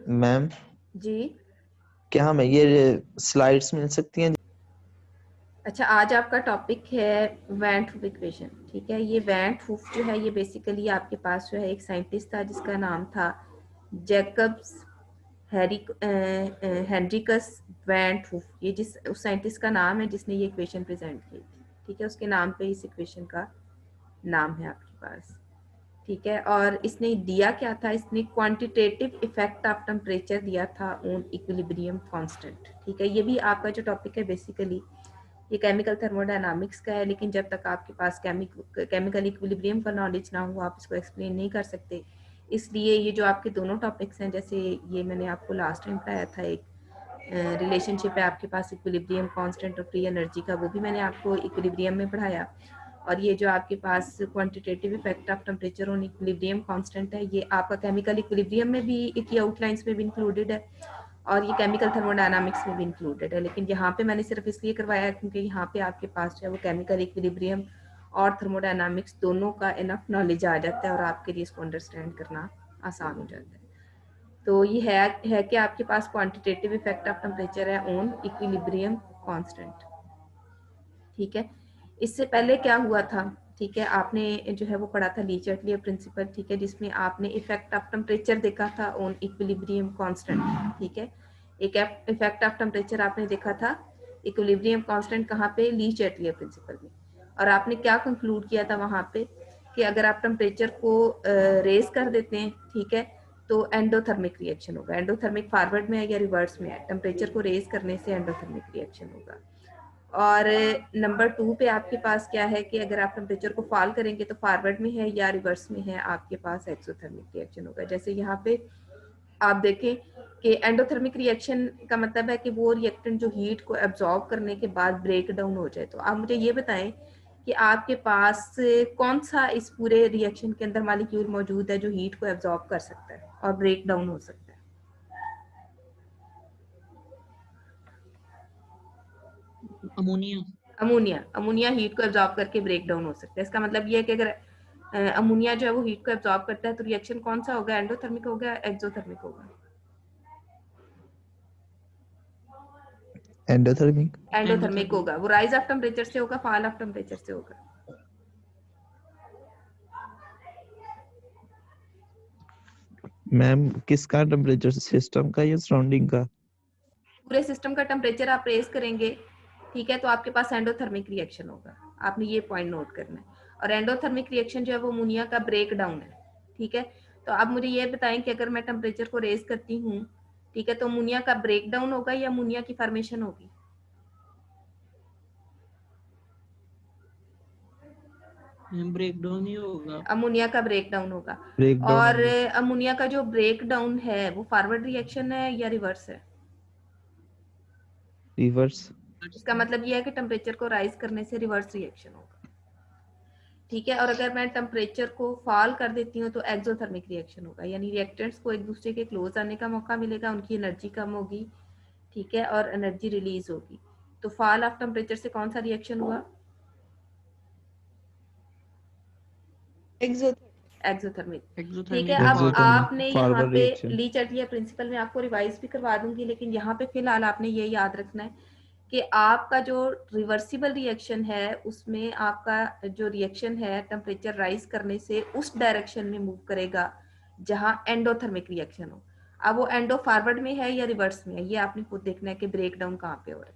Ma'am जी। क्या हमें ये स्लाइड्स मिल सकती हैं? अच्छा, आज आपका टॉपिक है वैन हूफ इक्वेशन। ठीक है, ये वैन हूफ जो है ये बेसिकली आपके पास जो है एक साइंटिस्ट था जिसका नाम था जैकब्स हेनरिकस वैन हूफ। ये जिस उस साइंटिस्ट का नाम है जिसने ये इक्वेशन प्रेजेंट की थी। ठीक है, उसके नाम पे इस इक्वेशन का नाम है आपके पास। ठीक है, और इसने दिया क्या था, इसने क्वांटिटेटिव इफेक्ट ऑफ टेम्परेचर दिया था ऑन इक्विलिब्रियम कांस्टेंट। ठीक है, ये भी आपका जो टॉपिक है बेसिकली ये केमिकल थर्मोडायनामिक्स का है, लेकिन जब तक आपके पास केमिकल इक्विलिब्रियम का नॉलेज ना हो आप इसको एक्सप्लेन नहीं कर सकते। इसलिए ये जो आपके दोनों टॉपिक्स हैं, जैसे ये मैंने आपको लास्ट टाइम पढ़ाया था, एक रिलेशनशिप है आपके पास इक्विलिब्रियम कांस्टेंट और फ्री एनर्जी का, वो भी मैंने आपको इक्विलिब्रियम में पढ़ाया। और ये जो आपके पास quantitative effect of temperature on equilibrium constant है, ये आपका केमिकल इक्विलिब्रियम में भी एक आउटलाइंस में भी इंक्लूडेड है और ये केमिकल थर्मोडायनामिक्स में भी इंक्लूडेड है। लेकिन यहाँ पे मैंने सिर्फ इसलिए करवाया क्योंकि यहाँ पे आपके पास जो है वो केमिकल इक्विलिब्रियम और थर्मोडायनामिक्स दोनों का इनफ नॉलेज आ जाता है और आपके लिए इसको अंडरस्टैंड करना आसान हो जाता है। तो ये है कि आपके पास क्वांटिटेटिव इफेक्ट ऑफ टेम्परेचर है ऑन इक्विलिब्रियम कांस्टेंट। ठीक है, इससे पहले क्या हुआ था, ठीक है, आपने जो है वो पढ़ा था ली चैटलियर प्रिंसिपल। ठीक है, जिसमें आपने इफेक्ट ऑफ टेम्परेचर देखा था ऑन इक्विलिब्रियम कांस्टेंट। ठीक है, एक इफेक्ट ऑफ टेम्परेचर आपने देखा था इक्विलिब्रियम कांस्टेंट कहाँ पे, ली चैटलियर प्रिंसिपल में। और आपने क्या कंक्लूड किया था वहां पे कि अगर आप टेम्परेचर को रेज कर देते हैं, ठीक है, तो एंडोथर्मिक रिएक्शन होगा। एंडोथर्मिक फॉरवर्ड में है या रिवर्स में है, टेम्परेचर को रेज करने से एंडोथर्मिक रिएक्शन होगा। और नंबर 2 पे आपके पास क्या है कि अगर आप टेम्परेचर को फॉल करेंगे तो फॉरवर्ड में है या रिवर्स में है, आपके पास एक्सोथर्मिक रिएक्शन होगा। जैसे यहाँ पे आप देखें कि एंडोथर्मिक रिएक्शन का मतलब है कि वो रिएक्टेंट जो हीट को एब्जॉर्ब करने के बाद ब्रेक डाउन हो जाए। तो आप मुझे ये बताएं कि आपके पास कौन सा इस पूरे रिएक्शन के अंदर मॉलिक्यूल मौजूद है जो हीट को एब्जॉर्ब कर सकता है और ब्रेक डाउन हो सकता है। अमोनिया। अमोनिया। अमोनिया हीट को एब्जॉर्ब करके ब्रेक डाउन हो सकता है। इसका मतलब ये है कि अगर अमोनिया जो है वो हीट को एब्जॉर्ब करता है तो रिएक्शन कौन सा होगा, एंडोथर्मिक होगा, एक्सोथर्मिक होगा? एंडोथर्मिक। एंडोथर्मिक होगा। वो राइज ऑफ टेम्परेचर से होगा, फॉल ऑफ टेम्परेचर से होगा? मैम किसका टेम्परेचर, सिस्टम का या सराउंडिंग का? पूरे सिस्टम का टेम्परेचर आप रेज करेंगे, ठीक है, तो आपके पास एंडोथर्मिक रिएक्शन होगा। आपने ये पॉइंट नोट करना है। और एंडोथर्मिक रिएक्शन जो है वो अमोनिया का ब्रेक डाउन है। ठीक है, तो आप मुझे ये बताएं कि अगर मैं टेम्परेचर को रेज करती हूँ, ठीक है, तो अमोनिया का ब्रेक डाउन होगा या अमोनिया की फॉर्मेशन होगी? ब्रेक डाउन ही होगा। अमोनिया का ब्रेक डाउन होगा। ब्रेक डाउन और होगा। अमोनिया का जो ब्रेक डाउन है वो फॉरवर्ड रिएक्शन है या रिवर्स है? रिवर्स। इसका मतलब ये है कि टेम्परेचर को राइज करने से रिवर्स रिएक्शन होगा। ठीक है, और अगर मैं टेम्परेचर को फॉल कर देती हूँ तो एक्सोथर्मिक रिएक्शन होगा, यानी रिएक्टेंट्स को एक दूसरे के क्लोज आने का मौका मिलेगा, उनकी एनर्जी कम होगी, ठीक है, और एनर्जी रिलीज होगी। तो फॉल ऑफ टेम्परेचर से कौन सा रिएक्शन हुआ? एक्सोथर्मिक। ठीक है, एक्सोथर्मिक अब फॉरवर्ड। आपने यहाँ फॉरवर्ड पे रिएक्शन। ली चैटलियर प्रिंसिपल में आपको रिवाइज भी करवा दूंगी, लेकिन यहाँ पे फिलहाल आपने ये याद रखना है कि आपका जो रिवर्सिबल रिएक्शन है उसमें आपका जो रिएक्शन है टेम्परेचर राइज करने से उस डायरेक्शन में मूव करेगा जहां एंडोथर्मिक रिएक्शन हो। अब वो एंडो फॉरवर्ड में है या रिवर्स में है, ये आपने खुद देखना है कि ब्रेक डाउन कहाँ पे हो रहा है।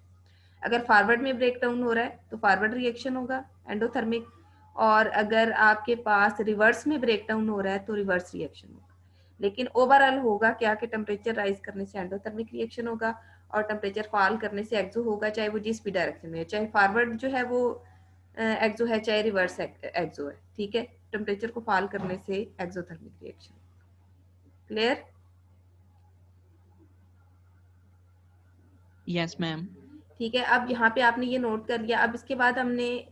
अगर फॉरवर्ड में ब्रेक डाउन हो रहा है तो फॉरवर्ड रिएक्शन होगा एंडोथर्मिक, और अगर आपके पास रिवर्स में ब्रेक डाउन हो रहा है तो रिवर्स रिएक्शन होगा। लेकिन ओवरऑल होगा क्या कि टेम्परेचर राइज करने से एंडोथर्मिक रिएक्शन होगा और टेम्परेचर फॉल करने से एक्सो होगा, चाहे वो जिस भी डायरेक्शन में है, चाहे फॉरवर्ड जो है वो एक्सो है चाहे रिवर्स एक्सो है। ठीक है, टेम्परेचर को फॉल करने से exothermic reaction. Clear? Yes ma'am. ठीक है, अब यहाँ पे आपने ये नोट कर लिया। अब इसके बाद हमने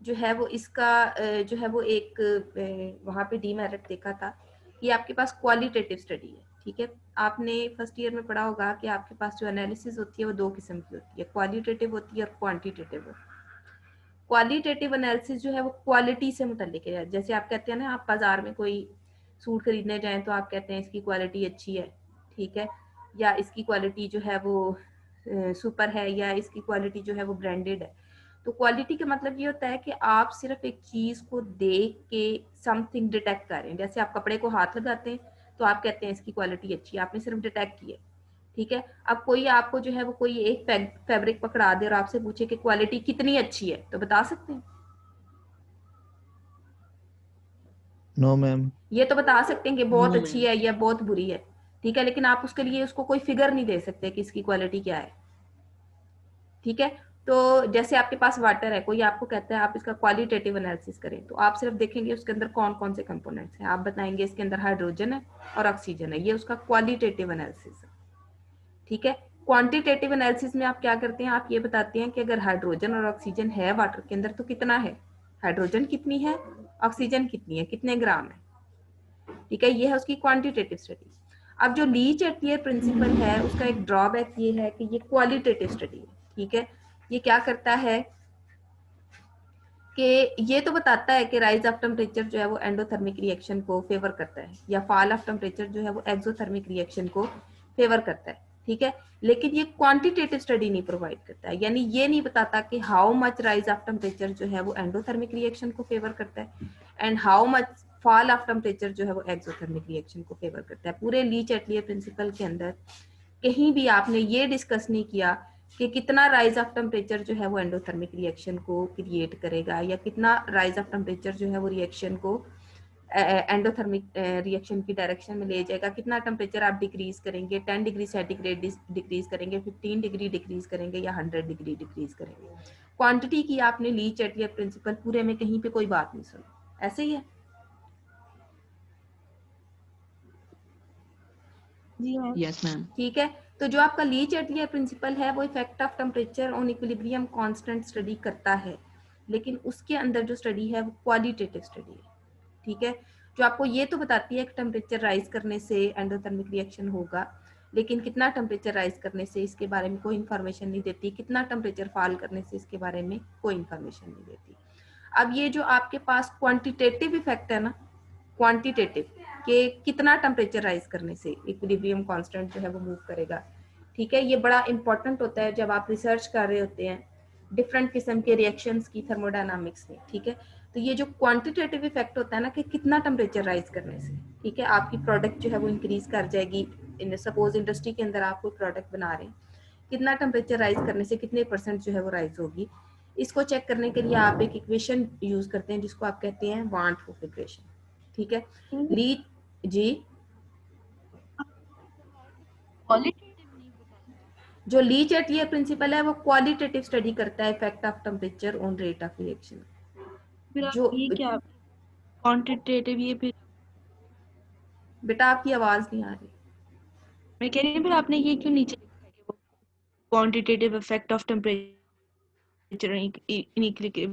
जो है वो इसका जो है वो एक वहाँ पे डीमेरिट देखा था। ये आपके पास क्वालिटेटिव स्टडी है। ठीक है, आपने फर्स्ट ईयर में पढ़ा होगा कि आपके पास जो एनालिसिस होती है वो दो किस्म की होती है, क्वालिटेटिव होती है और क्वांटिटेटिव होती है। क्वालिटेटिव एनालिसिस जो है वो क्वालिटी से मुतल्लिक है। जैसे आप कहते हैं ना, आप बाजार में कोई सूट खरीदने जाएं तो आप कहते हैं इसकी क्वालिटी अच्छी है, ठीक है, या इसकी क्वालिटी जो है वो सुपर है, या इसकी क्वालिटी जो है वो ब्रांडेड है। तो क्वालिटी का मतलब ये होता है कि आप सिर्फ एक चीज को देख के समथिंग डिटेक्ट कर रहे हैं। जैसे आप कपड़े को हाथ लगाते हैं तो आप कहते हैं इसकी क्वालिटी अच्छी है, आपने सिर्फ डिटेक्ट किया, ठीक है। अब कोई आपको जो है वो कोई एक फैब्रिक पकड़ा दे और आपसे पूछे कि क्वालिटी कितनी अच्छी है, तो बता सकते हैं? No ma'am. ये तो बता सकते हैं कि बहुत No, अच्छी ma'am. है या बहुत बुरी है, ठीक है, लेकिन आप उसके लिए उसको कोई फिगर नहीं दे सकते कि इसकी क्वालिटी क्या है, ठीक है। तो जैसे आपके पास वाटर है, कोई आपको कहता है आप इसका क्वालिटेटिव एनालिसिस करें, तो आप सिर्फ देखेंगे उसके अंदर कौन कौन से कंपोनेंट्स हैं, आप बताएंगे इसके अंदर हाइड्रोजन है और ऑक्सीजन है, ये उसका क्वालिटेटिव एनालिसिस है, ठीक है। क्वांटिटेटिव एनालिसिस में आप क्या करते हैं, आप ये बताते हैं कि अगर हाइड्रोजन और ऑक्सीजन है वाटर के अंदर तो कितना है, हाइड्रोजन कितनी है, ऑक्सीजन कितनी है, कितने ग्राम है, ठीक है, ये है उसकी क्वांटिटेटिव स्टडी। अब जो लीच एटियर प्रिंसिपल है उसका एक ड्रॉबैक ये है कि ये क्वालिटेटिव स्टडी है, ठीक है। ये क्या करता है कि ये तो बताता है कि राइज ऑफ टेम्परेचर जो है वो एंडोथर्मिक रिएक्शन को फेवर करता है, या फॉल ऑफ टेम्परेचर जो है वो एक्सोथर्मिक रिएक्शन को फेवर करता है, ठीक है। लेकिन ये क्वांटिटेटिव स्टडी नहीं प्रोवाइड करता है, यानी ये नहीं बताता कि how much rise of temperature जो है वो एंडोथर्मिक रिएक्शन को फेवर करता है and how much fall of temperature जो है वो एक्सोथर्मिक रिएक्शन को फेवर करता है। पूरे लीच एटलियर प्रिंसिपल के अंदर कहीं भी आपने ये डिस्कस नहीं किया कि कितना राइज ऑफ टेम्परेचर जो है वो एंडोथर्मिक रिएक्शन को क्रिएट करेगा, या कितना राइज ऑफ टेम्परेचर जो है वो रिएक्शन को एंडोथर्मिक रिएक्शन की डायरेक्शन में ले जाएगा, कितना टेम्परेचर आप डिक्रीज करेंगे, 10 डिग्री सेंटीग्रेड डिक्रीज करेंगे, 15 डिग्री डिक्रीज करेंगे, या 100 डिग्री डिक्रीज करेंगे। क्वांटिटी की आपने लीच एटलियर प्रिंसिपल पूरे में कहीं पे कोई बात नहीं सुनी, ऐसे ही है। जी मैम। Yes, ma'am. ठीक है, तो जो आपका लीच एटलियर प्रिंसिपल है वो effect of temperature on equilibrium constant study करता है, लेकिन उसके अंदर जो स्टडी है वो क्वालिटेटिव स्टडी है, ठीक है। जो आपको ये तो बताती है कि टेम्परेचर राइज करने से एंडोथर्मिक रिएक्शन होगा, लेकिन कितना टेम्परेचर राइज करने से इसके बारे में कोई इन्फॉर्मेशन नहीं देती, कितना टेम्परेचर फॉल करने से इसके बारे में कोई इन्फॉर्मेशन नहीं देती। अब ये जो आपके पास क्वांटिटेटिव इफेक्ट है ना, क्वांटिटेटिव कि कितना टेम्परेचर राइज करने से इक्विलिब्रियम कांस्टेंट जो है वो मूव करेगा, ठीक है, ये बड़ा इंपॉर्टेंट होता है जब आप रिसर्च कर रहे होते हैं डिफरेंट किस्म के रिएक्शंस की थर्मोडायनामिक्स में, ठीक है। तो ये जो क्वांटिटेटिव इफेक्ट होता है ना कि कितना टेम्परेचर राइज करने से, ठीक है, आपकी प्रोडक्ट जो है वो इंक्रीज कर जाएगी। सपोज इंडस्ट्री के अंदर आप कोई प्रोडक्ट बना रहे हैं, कितना टेम्परेचर राइज करने से कितने % जो है वो राइज होगी, इसको चेक करने के लिए आप एक इक्वेशन यूज करते हैं जिसको आप कहते हैं वान हूफ इक्वेशन, ठीक है। लीच जी, जो लीच एटलियर प्रिंसिपल है वो क्वालिटेटिव स्टडी करता है effect of temperature on rate of reaction. फिर जो ये क्या क्वांटिटेटिव, ये फिर बेटा आपकी आवाज नहीं आ रही। मैं कह रही हूँ फिर आपने ये क्यों नीचे लिखा है कि वो क्वांटिटेटिव इफेक्ट ऑफ टेम्परेचर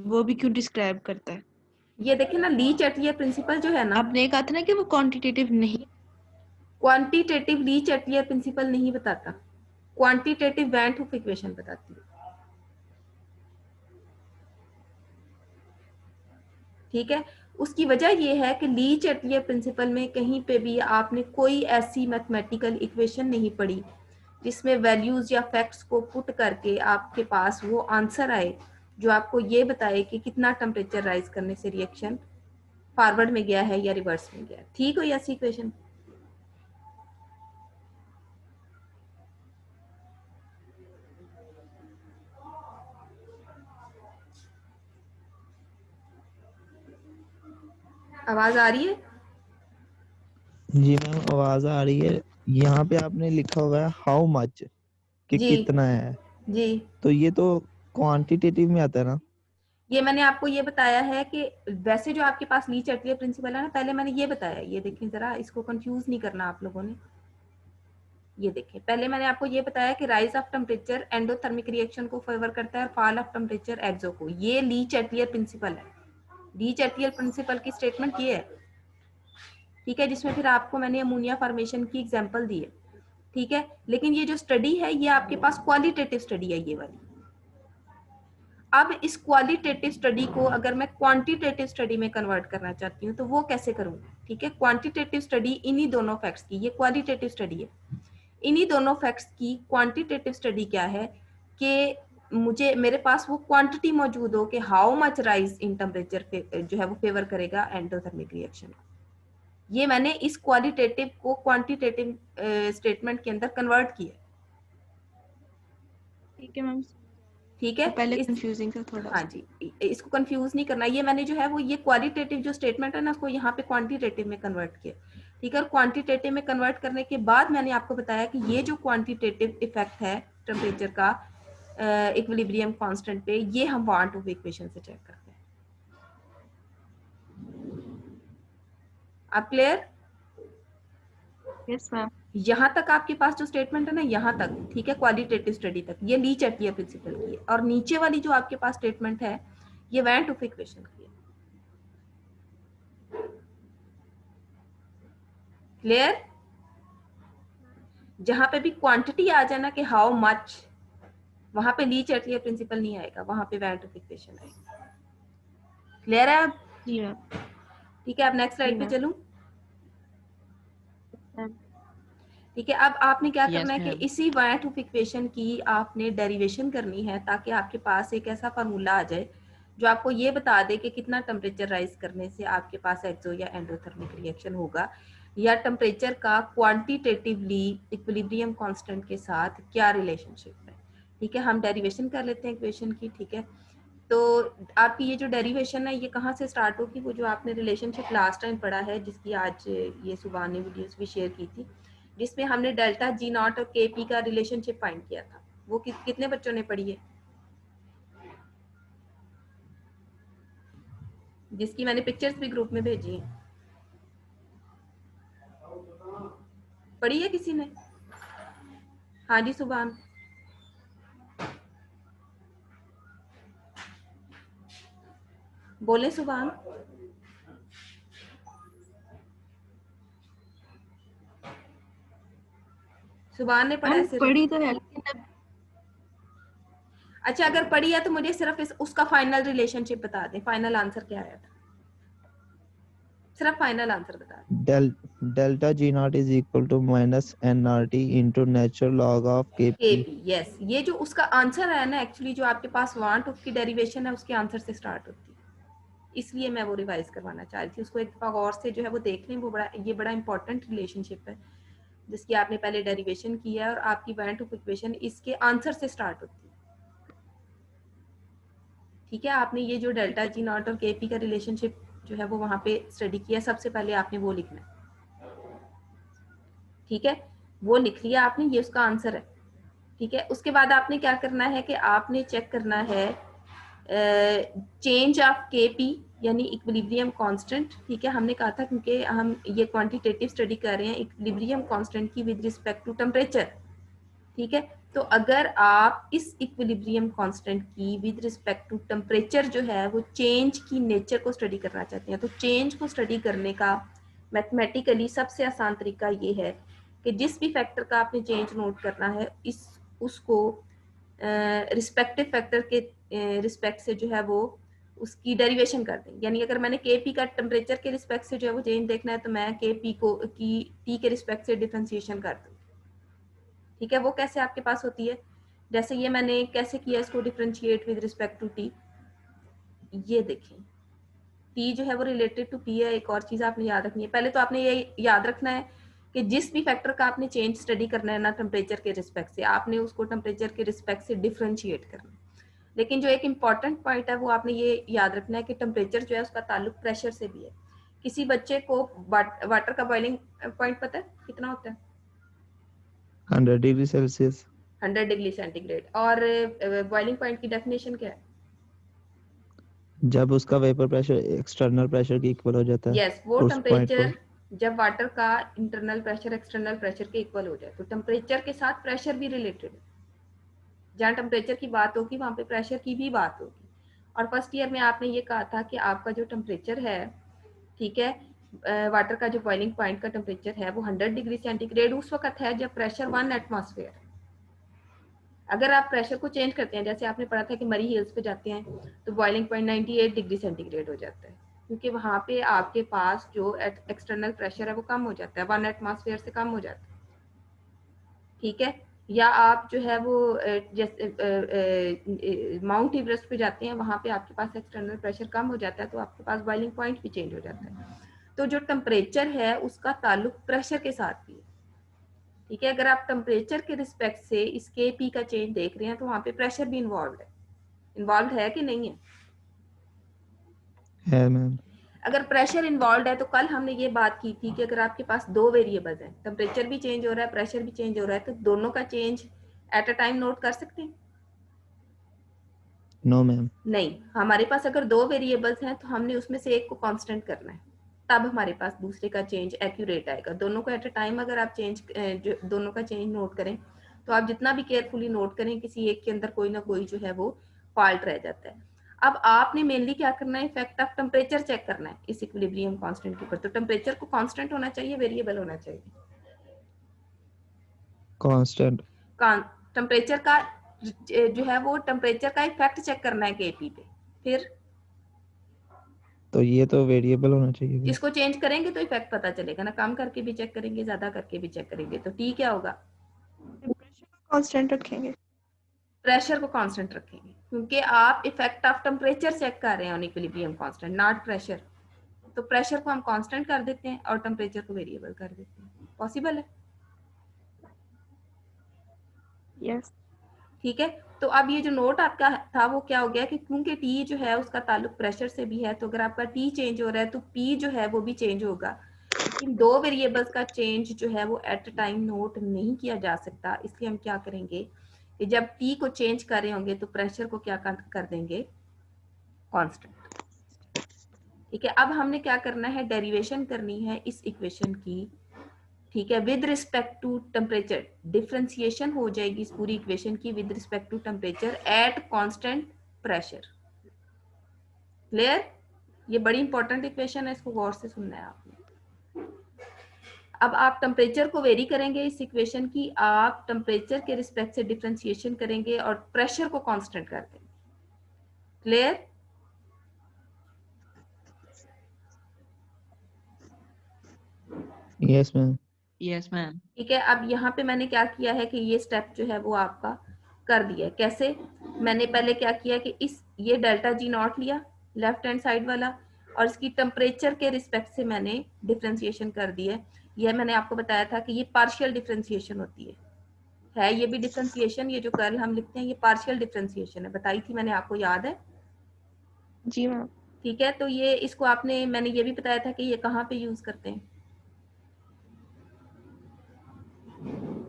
वो भी क्यों डिस्क्राइब करता है? ये देखिए ना, लीच एटलियर प्रिंसिपल जो है ना, आपने कहा था ना कि वो क्वांटिटेटिव नहीं, क्वांटिटेटिव लीच एटलियर प्रिंसिपल नहीं बताता, क्वांटिटेटिव वैन हूफ इक्वेशन बताती है, ठीक है। उसकी वजह यह है कि लीच एटलियर प्रिंसिपल में कहीं पे भी आपने कोई ऐसी मैथमेटिकल इक्वेशन नहीं पढ़ी जिसमें वैल्यूज या फैक्ट्स को पुट करके आपके पास वो आंसर आए जो आपको ये बताए कि कितना टेम्परेचर राइज करने से रिएक्शन फॉरवर्ड में गया है या रिवर्स में गया है। ठीक हो ऐसी इक्वेशन? आवाज आ रही है? जी मैम आवाज आ रही है। यहाँ पे आपने लिखा हुआ है हाउ मच कि जी कितना है, जी, तो ये तो क्वांटिटेटिव में आता है ना। ये मैंने आपको ये बताया है कि वैसे जो आपके पास लीच एटलियर प्रिंसिपल है ना, पहले मैंने ये बताया, ये देखें जरा, इसको कंफ्यूज नहीं करना आप लोगों ने। ये देखें, पहले मैंने आपको ये बताया कि rise of temperature endothermic reaction को फेवर करता है और फॉल ऑफ टेम्परेचर एक्सो को। ये लीच एटलियर प्रिंसिपल है। लीच एटलियर प्रिंसिपल की स्टेटमेंट ये है, ठीक है, जिसमें फिर आपको मैंने अमोनिया फॉर्मेशन की एग्जांपल दी है, ठीक है। लेकिन ये जो स्टडी है ये आपके पास क्वालिटेटिव स्टडी है, ये वाली। अब इस क्वालिटेटिव स्टडी को अगर मैं क्वांटिटेटिव स्टडी में कन्वर्ट करना चाहती हूँ तो वो कैसे करूँ? ठीक है, क्वांटिटेटिव स्टडी इन्हीं दोनों फैक्ट्स की, ये क्वालिटेटिव स्टडी है। इन्हीं दोनों फैक्ट्स की क्वांटिटेटिव स्टडी क्या है कि मेरे पास वो क्वांटिटी मौजूद हो कि how much rise in temperature जो है वो फेवर करेगा एंडोथर्मिक रिएक्शन। ये मैंने इस क्वालिटेटिव को क्वांटिटेटिव स्टेटमेंट के अंदर कन्वर्ट किया। ठीक है मैम, ठीक है, पहले कंफ्यूजिंग था थोड़ा। हाँ जी, इसको कंफ्यूज नहीं करना। ये मैंने जो है वो ये क्वालिटेटिव जो स्टेटमेंट है ना, उसको यहाँ पे क्वांटिटेटिव में कन्वर्ट किया। ठीक है, और क्वांटिटेटिव में कन्वर्ट करने के बाद मैंने आपको बताया कि ये जो क्वांटिटेटिव इफेक्ट है टेम्परेचर का इक्विलिब्रियम कांस्टेंट पे, ये हम वान टू इक्वेशन से चेक करते हैं। आप क्लियर? Yes ma'am. यहाँ तक आपके पास जो स्टेटमेंट है ना, यहाँ तक ठीक है, क्वालिटेटिव स्टडी तक ये ली चैटियर प्रिंसिपल की है। और नीचे वाली जो आपके पास स्टेटमेंट है ये वैन टू इक्वेशन की है। क्लियर? जहां पे भी क्वांटिटी आ जाना कि हाउ मच, वहां पे ली चैटियर प्रिंसिपल नहीं आएगा, वहां पे वैन टू इक्वेशन आएगा। क्लियर है अब? जी मैम। ठीक है, अब नेक्स्ट स्लाइड पे चलूं। ठीक है, अब आपने क्या Yes, करना है कि ma'am. इसी वैन टू इक्वेशन की आपने डेरिवेशन करनी है, ताकि आपके पास एक ऐसा फार्मूला आ जाए जो आपको ये बता दे कि कितना टेम्परेचर राइज करने से आपके पास एक्सो या एंडोथर्मिक रिएक्शन होगा, या टेम्परेचर का क्वांटिटेटिवली इक्विलिब्रियम कांस्टेंट के साथ क्या रिलेशनशिप है। ठीक है, हम डेरिवेशन कर लेते हैं इक्वेशन की। ठीक है, तो आपकी ये जो डेरिवेशन है ये कहाँ से स्टार्ट होगी? वो जो आपने रिलेशनशिप लास्ट टाइम पढ़ा है, जिसकी आज ये सुबह ने वीडियोस भी शेयर की थी, जिसमें हमने डेल्टा जी नॉट और के पी का रिलेशनशिप फाइंड किया था, वो कितने बच्चों ने पढ़ी है? जिसकी मैंने पिक्चर्स भी ग्रुप में भेजी हैं, पढ़ी है किसी ने? हाँ जी सुभान, बोले सुभान। सुभान ने पढ़ा है सिर्फ? पढ़ी तो है लेकिन अच्छा, अगर पढ़ी है तो मुझे सिर्फ उसका फाइनल रिलेशनशिप बता दें, फाइनल आंसर क्या आया था, सिर्फ फाइनल आंसर बता दें। Delta G naught is equal to minus nRT into natural log of KP। KP, yes, ये जो उसका आंसर है ना, एक्चुअली जो आपके पास वांट की डेरिवेशन है उसके आंसर से स्टार्ट होती है, इसलिए मैं वो रिवाइज करवाना चाह रही थी। उसको एक दफा और से जो है वो देख लें, वो बड़ा इंपॉर्टेंट रिलेशनशिप है जिसकी आपने पहले डेरिवेशन की है, और आपकी वांट इक्वेशन इसके आंसर से स्टार्ट होती है। ठीक है, आपने ये जो डेल्टा जी नॉट और केपी का रिलेशनशिप जो है वो वहां पे स्टडी किया, सबसे पहले आपने वो लिखना है। ठीक है, वो लिख लिया आपने, ये उसका आंसर है। ठीक है, उसके बाद आपने क्या करना है कि आपने चेक करना है चेंज ऑफ केपी यानी इक्विलिब्रियम कांस्टेंट। ठीक है, हमने कहा था क्योंकि हम ये क्वांटिटेटिव स्टडी कर रहे हैं इक्विलिब्रियम कांस्टेंट की विद रिस्पेक्ट टू टेम्परेचर। ठीक है, तो अगर आप इस इक्विलिब्रियम कांस्टेंट की विद रिस्पेक्ट टू टेम्परेचर जो है वो चेंज की नेचर को स्टडी करना चाहते हैं, तो चेंज को स्टडी करने का मैथमेटिकली सबसे आसान तरीका ये है कि जिस भी फैक्टर का आपने चेंज नोट करना है उसको रिस्पेक्टिव फैक्टर के रिस्पेक्ट से जो है वो उसकी डेरिवेशन कर दें। यानी अगर मैंने के पी का टेम्परेचर के रिस्पेक्ट से जो है वो चेंज देखना है, तो मैं के पी को की टी के रिस्पेक्ट से डिफरेंशिएशन कर दूँ। ठीक है, वो कैसे आपके पास होती है, जैसे ये मैंने कैसे किया इसको differentiate with respect to T, ये देखें टी जो है वो रिलेटेड टू पी है। एक और चीज आपने याद रखनी है, पहले तो आपने ये याद रखना है कि जिस भी फैक्टर का आपने चेंज स्टडी करना है ना टेम्परेचर के रिस्पेक्ट से, आपने उसको टेम्परेचर के रिस्पेक्ट से डिफरेंशिएट करना है। लेकिन जो एक इम्पॉर्टेंट पॉइंट है वो आपने ये याद रखना है कि टेम्परेचर जो है उसका ताल्लुक प्रेशर से भी है। किसी बच्चे को वाटर का बॉइलिंग पॉइंट पता है कितना होता है? 100 डिग्री सेल्सियस। 100 degree centigrade. और बॉइलिंग पॉइंट की डेफिनेशन क्या है? जब उसका वेपर प्रेशर एक्सटर्नल प्रेशर के इक्वल हो जाता है। यस, वो उस point टेम्परेचर को जब वाटर का इंटरनल प्रेशर एक्सटर्नल प्रेशर के इक्वल हो जाए, तो टेम्परेचर के साथ प्रेशर भी रिलेटेड है। जहाँ टेम्परेचर की बात होगी वहाँ पे प्रेशर की भी बात होगी। और फर्स्ट ईयर में आपने ये कहा था कि आपका जो टेम्परेचर है, ठीक है, वाटर का जो बॉइलिंग पॉइंट का टेम्परेचर है वो 100 डिग्री सेंटीग्रेड उस वक्त है जब प्रेशर 1 एटमॉस्फेयर। अगर आप प्रेशर को चेंज करते हैं, जैसे आपने पढ़ा था कि मरी हिल्स पे जाते हैं तो बॉइलिंग पॉइंट 98 डिग्री सेंटीग्रेड हो जाता है, क्योंकि वहाँ पे आपके पास जो एक्सटर्नल प्रेशर है वो कम हो जाता है, 1 एटमॉस्फेयर से कम हो जाता है। ठीक है, या आप जो है वो जैसे माउंट एवरेस्ट पे जाते हैं, वहां पे आपके पास एक्सटर्नल प्रेशर कम हो जाता है तो आपके पास बॉइलिंग पॉइंट भी चेंज हो जाता है। तो जो टेम्परेचर है उसका ताल्लुक प्रेशर के साथ भी है। ठीक है, अगर आप टेम्परेचर के रिस्पेक्ट से इस Kp का चेंज देख रहे हैं तो वहां पे प्रेशर भी इन्वॉल्व है कि नहीं है मैम। अगर प्रेशर इन्वॉल्व है तो कल हमने ये बात की थी कि अगर आपके पास दो वेरिएबल्स हैं, टेम्परेचर भी चेंज हो रहा है, प्रेशर भी चेंज हो रहा है, तो दोनों का चेंज एट अ टाइम नोट कर सकते हैं? No ma'am. नहीं, हमारे पास अगर दो वेरिएबल्स हैं तो हमने उसमें से एक को कांस्टेंट करना है, तब हमारे पास दूसरे का चेंज एक्यूरेट आएगा। दोनों को एट अ टाइम अगर आप दोनों का चेंज नोट करें तो आप जितना भी केयरफुली नोट करें, किसी एक के अंदर कोई ना कोई जो है वो फॉल्ट रह जाता है। अब आपने मेनली क्या करना है, इफेक्ट ऑफ टेम्परेचर चेक करना है इस इक्विलिब्रियम कांस्टेंट के ऊपर। तो टेम्परेचर को कांस्टेंट होना चाहिए, वेरिएबल होना चाहिए? कांस्टेंट। टेम्परेचर का जो है वो टेम्परेचर का इफेक्ट चेक करना है केपी पे, फिर तो ये तो वेरिएबल होना चाहिए फिर। इसको चेंज करेंगे तो इफेक्ट पता चलेगा ना, कम करके भी चेक करेंगे, ज्यादा करके भी चेक करेंगे। तो टी क्या होगा? प्रेशर को कांस्टेंट रखेंगे। प्रेशर को कांस्टेंट रखेंगे, क्योंकि आप इफेक्ट ऑफ टेम्परेचर चेक कर रहे हैं on equilibrium constant, not pressure. तो प्रेशर को हम कांस्टेंट कर देते हैं और टेम्परेचर को वेरिएबल कर देते हैं। पॉसिबल है? यस। ठीक है, तो अब ये जो नोट आपका था वो क्या हो गया कि क्योंकि टी जो है उसका ताल्लुक प्रेशर से भी है, तो अगर आपका टी चेंज हो रहा है तो पी जो है वो भी चेंज होगा। लेकिन दो वेरिएबल्स का चेंज जो है वो एट टाइम नोट नहीं किया जा सकता, इसलिए हम क्या करेंगे कि जब टी को चेंज कर रहे होंगे तो प्रेशर को क्या कर देंगे, कांस्टेंट। ठीक है, अब हमने क्या करना है, डेरिवेशन करनी है इस इक्वेशन की। ठीक है, with respect to temperature, differentiation हो जाएगी इस पूरी इक्वेशन की with respect to temperature at constant pressure. Clear? ये बड़ी इंपॉर्टेंट इक्वेशन है, इसको गौर से सुनना है आपने। अब आप टेम्परेचर को वेरी करेंगे इस इक्वेशन की, आप टेम्परेचर के रिस्पेक्ट से डिफरेंशिएशन करेंगे और प्रेशर को कांस्टेंट कर देंगे। Clear? Yes ma'am. Yes ma'am. ठीक है, अब यहाँ पे मैंने क्या किया है कि ये स्टेप जो है वो आपका कर दिया है। कैसे? मैंने पहले क्या किया कि ये डेल्टा जी नॉट लिया लेफ्ट हैंड साइड वाला, और इसकी टेम्परेचर के रिस्पेक्ट से मैंने डिफरेंशिएशन कर दिया है। यह मैंने आपको बताया था कि ये पार्शियल डिफरेंशिएशन होती है ये भी डिफरेंशिएशन, ये जो कर्ल हम लिखते हैं ये पार्शियल डिफरेंशिएशन है, बताई थी मैंने आपको, याद है? जी मैम। ठीक है, तो ये इसको मैंने ये भी बताया था कि ये कहाँ पे यूज करते हैं।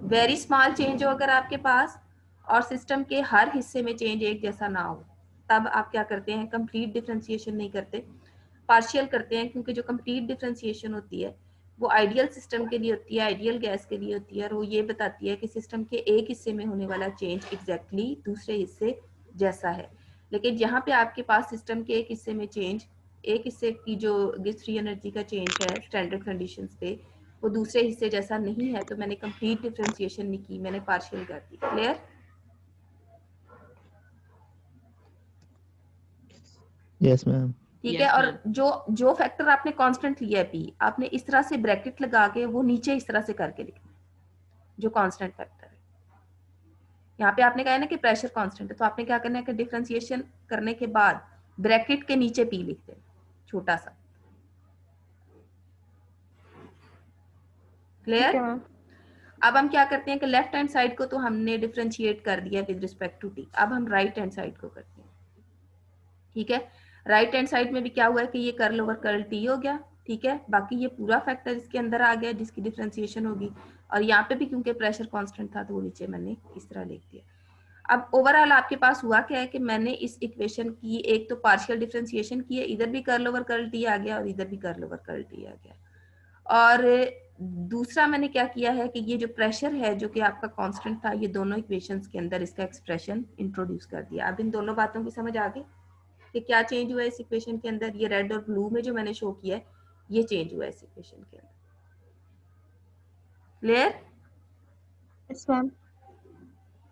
वेरी स्मॉल चेंज हो अगर आपके पास और सिस्टम के हर हिस्से में चेंज एक जैसा ना हो, तब आप क्या करते हैं, कंप्लीट डिफरेंशिएशन नहीं करते, पार्शियल करते हैं। क्योंकि जो कंप्लीट डिफरेंशिएशन होती है वो आइडियल सिस्टम के लिए होती है, आइडियल गैस के लिए होती है, और वो ये बताती है कि सिस्टम के एक हिस्से में होने वाला चेंज एग्जैक्टली दूसरे हिस्से जैसा है। लेकिन यहाँ पे आपके पास सिस्टम के एक हिस्से में चेंज, एक हिस्से की जो फ्री एनर्जी का चेंज है स्टैंडर्ड कंडीशंस पे, वो दूसरे हिस्से जैसा नहीं है, तो मैंने कंप्लीट डिफरेंशिएशन नहीं की, मैंने पार्शियल कर दी। क्लियर? Yes ma'am. ठीक है, Yes, और ma'am. जो फैक्टर आपने कांस्टेंट लिया है पी, आपने इस तरह से ब्रैकेट लगा के वो नीचे इस तरह से करके लिखना जो कांस्टेंट फैक्टर है। यहाँ पे आपने कहा है ना कि प्रेशर कांस्टेंट है, तो आपने क्या करना है कि डिफरेंशिएशन करने के बाद ब्रैकेट के नीचे पी लिख देना छोटा सा। ठीक है क्लियर? मैम। अब हम क्या करते हैं कि लेफ्ट हैंड साइड को तो हमने डिफरेंशिएट कर दिया विद रिस्पेक्ट टू टी, अब हम राइट हैंड साइड को करते हैं। ठीक है, राइट हैंड साइड में भी क्या हुआ है कि ये कर्ल ओवर कर्ल टी हो गया। ठीक है, बाकी ये पूरा फैक्टर इसके अंदर आ गया जिसकी डिफरेंशिएशन होगी, और यहाँ पे भी क्योंकि प्रेशर कांस्टेंट था तो वो नीचे मैंने इस तरह लिख दिया। अब ओवरऑल आपके पास हुआ क्या है कि मैंने इस इक्वेशन की एक तो पार्शियल डिफरेंशिएशन की है, इधर भी कर्ल ओवर कर्ल टी आ गया और इधर भी कर्ल ओवर कर्ल टी आ गया। और दूसरा मैंने क्या किया है कि ये जो प्रेशर है जो कि आपका कांस्टेंट था, ये दोनों इक्वेशंस के अंदर इसका एक्सप्रेशन इंट्रोड्यूस कर दिया। अब इन दोनों बातों की समझ आ गई कि क्या चेंज हुआ है इस इक्वेशन के अंदर। ये रेड और ब्लू में जो मैंने शो किया है ये चेंज हुआ है इस इक्वेशन के अंदर। क्लियर? Yes ma'am.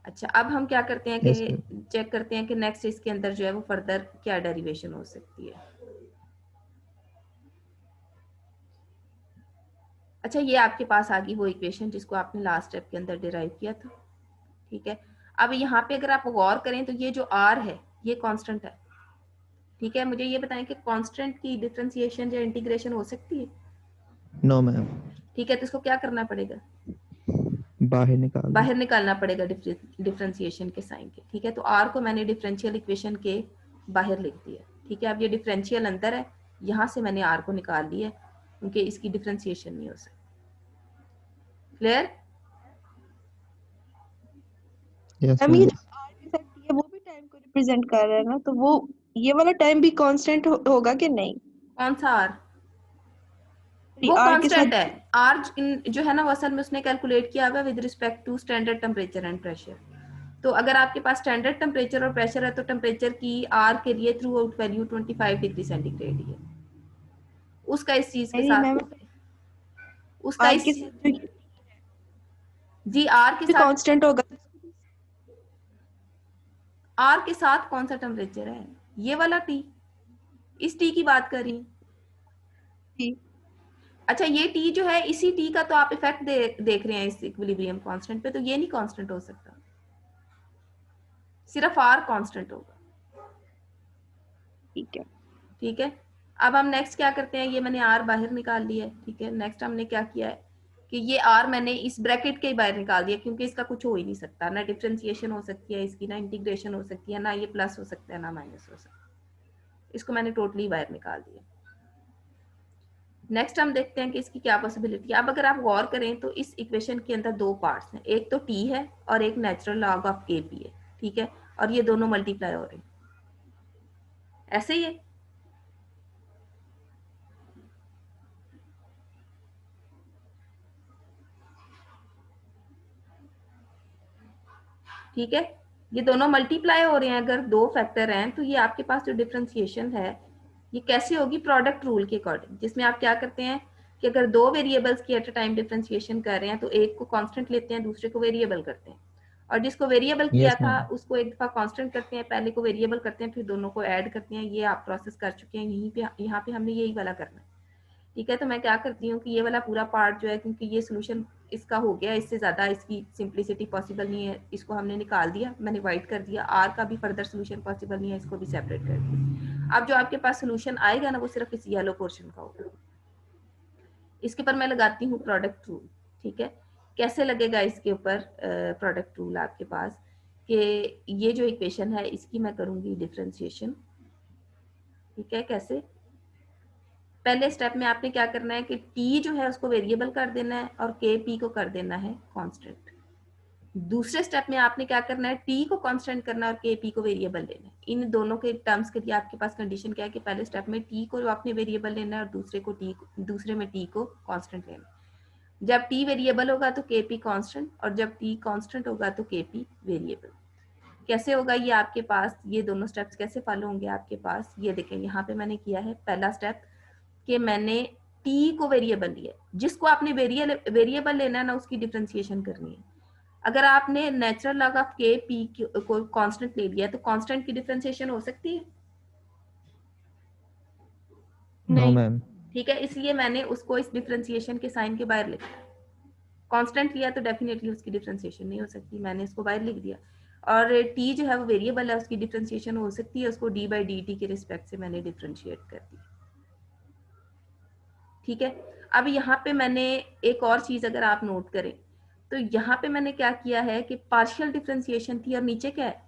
अच्छा, अब हम क्या करते हैं यस कि मैम। चेक करते हैं कि नेक्स्ट इसके अंदर जो है वो फर्दर क्या डेरिवेशन हो सकती है। अच्छा, ये आपके पास आ गई वो इक्वेशन जिसको आपने लास्ट स्टेप के अंदर डिराइव किया था, ठीक है। अब यहाँ पे अगर आप गौर करें तो ये जो r है ये कांस्टेंट है, ठीक है। मुझे ये बताएं कि कांस्टेंट की डिफरेंशिएशन या इंटीग्रेशन हो सकती है? नो मैम, ठीक है, तो इसको क्या करना पड़ेगा? बाहर निकालना पड़ेगा डिफरेंशिएशन के साइन के, ठीक है। तो r को मैंने डिफरेंशियल इक्वेशन के बाहर लिख दिया, ठीक है। अब ये डिफरेंशियल अंदर है, यहाँ से मैंने r को निकाल लिया क्योंकि इसकी डिफरेंशिएशन नहीं हो सकती। क्लियर? यस मैम ये मैम, जो r के साथ t है वो भी टाइम को रिप्रेजेंट कर रहा है ना, तो वो ये वाला टाइम भी कांस्टेंट होगा कि नहीं? कौन सा r? वो r के कांस्टेंट साथ है। r जो है ना वो असल में उसने कैलकुलेट किया हुआ with respect to standard temperature and pressure. तो अगर आपके पास स्टैंडर्ड टेम्परेचर और प्रेशर है तो टेम्परेचर की r के लिए throughout value 25 degree centigrade है, उसका इस चीज के नहीं साथ मैम, उसका r इस के साथ जो जी r के भी साथ कांस्टेंट होगा। r के साथ कौन सा टेम्परेचर है? ये वाला t, इस t की बात कर रही हूँ। जी अच्छा, ये t जो है इसी t का तो आप इफेक्ट देख रहे हैं इस इक्विलिब्रियम कांस्टेंट पे, तो ये नहीं कांस्टेंट हो सकता, सिर्फ r कांस्टेंट होगा, ठीक है। ठीक है। अब हम नेक्स्ट क्या करते हैं, ये मैंने r बाहर निकाल लिया है, ठीक है। नेक्स्ट हमने क्या किया है कि ये r मैंने इस ब्रैकेट के बाहर निकाल दिया क्योंकि इसका कुछ हो ही नहीं सकता, ना डिफरेंशिएशन हो सकती है इसकी, ना इंटीग्रेशन हो सकती है, ना ये प्लस हो सकता है ना माइनस हो सकता है। इसको मैंने टोटली बाहर निकाल दिया। नेक्स्ट हम देखते हैं कि इसकी क्या पॉसिबिलिटी है। अब अगर आप गौर करें तो इस इक्वेशन के अंदर दो पार्ट्स हैं, एक तो t है और एक नेचुरल लॉग ऑफ kp है, ठीक है। और ये दोनों मल्टीप्लाई हो रहे हैं, ऐसे ही है। ठीक है, ये दोनों मल्टीप्लाई हो रहे हैं। अगर दो फैक्टर हैं तो ये आपके पास जो डिफरेंशिएशन है ये कैसे होगी? प्रोडक्ट रूल के अकॉर्डिंग, जिसमें आप क्या करते हैं कि अगर दो वेरिएबल्स की एट अ टाइम डिफरेंशिएशन कर रहे हैं तो एक को कांस्टेंट लेते हैं, दूसरे को वेरिएबल करते हैं, और जिसको वेरिएबल किया यस था मैम, उसको एक दफा कांस्टेंट करते हैं, पहले को वेरिएबल करते हैं, फिर दोनों को ऐड करते हैं। ये आप प्रोसेस कर चुके हैं, यहीं पे यहाँ पे हमने यही वाला करना है, ठीक है। तो मैं क्या करती हूँ कि ये वाला पूरा पार्ट जो है, क्योंकि ये सोल्यूशन इसका हो गया, इससे ज़्यादा इसकी सिंप्लिसिटी पॉसिबल नहीं है, इसको हमने निकाल दिया, मैंने वाइट कर दिया। आर का भी फर्दर सोल्यूशन पॉसिबल नहीं है, इसको भी सेपरेट कर दिया। अब जो आपके पास सोल्यूशन आएगा ना वो सिर्फ इस येलो पोर्शन का होगा। इसके ऊपर मैं लगाती हूँ प्रोडक्ट रूल, ठीक है। कैसे लगेगा इसके ऊपर प्रोडक्ट रूल आपके पास कि ये जो इक्वेशन है इसकी मैं करूँगी डिफरेंशिएशन, ठीक है। कैसे? पहले स्टेप में आपने क्या करना है कि t जो है उसको वेरिएबल कर देना है और kp को कर देना है कांस्टेंट। दूसरे स्टेप में आपने क्या करना है, t को कांस्टेंट करना है और kp को वेरिएबल लेना है। इन दोनों के टर्म्स के लिए आपके पास कंडीशन क्या है कि पहले स्टेप में t को आपने वेरिएबल लेना है और दूसरे में t को कांस्टेंट लेना है। जब t वेरिएबल होगा तो kp कांस्टेंट, और जब t कांस्टेंट होगा तो kp वेरिएबल। कैसे होगा ये आपके पास, ये दोनों स्टेप्स कैसे फॉलो होंगे आपके पास? ये देखें, यहाँ पे मैंने किया है पहला स्टेप कि मैंने t को वेरिएबल लिया, जिसको आपने वेरिएबल लेना है ना उसकी डिफरेंशिएशन करनी है। अगर आपने नेचुरल लॉग ऑफ के पी को कांस्टेंट ले लिया तो कांस्टेंट की डिफरेंशिएशन हो सकती है? नो नहीं मैम, ठीक है, इसलिए मैंने उसको इस डिफरेंशिएशन के साइन के बाहर लिखा। कांस्टेंट लिया तो डेफिनेटली उसकी डिफरेंशिएशन नहीं हो सकती, मैंने इसको बाहर लिख दिया। और t जो है वो वेरिएबल है, उसकी डिफरेंशिएशन हो सकती है, उसको d बाई dt के रिस्पेक्ट से मैंने डिफरेंशिएट कर दिया, ठीक है। अब यहाँ पे मैंने एक और चीज अगर आप नोट करें तो यहाँ पे मैंने क्या किया है कि पार्शियल डिफरेंशिएशन थी और नीचे क्या है?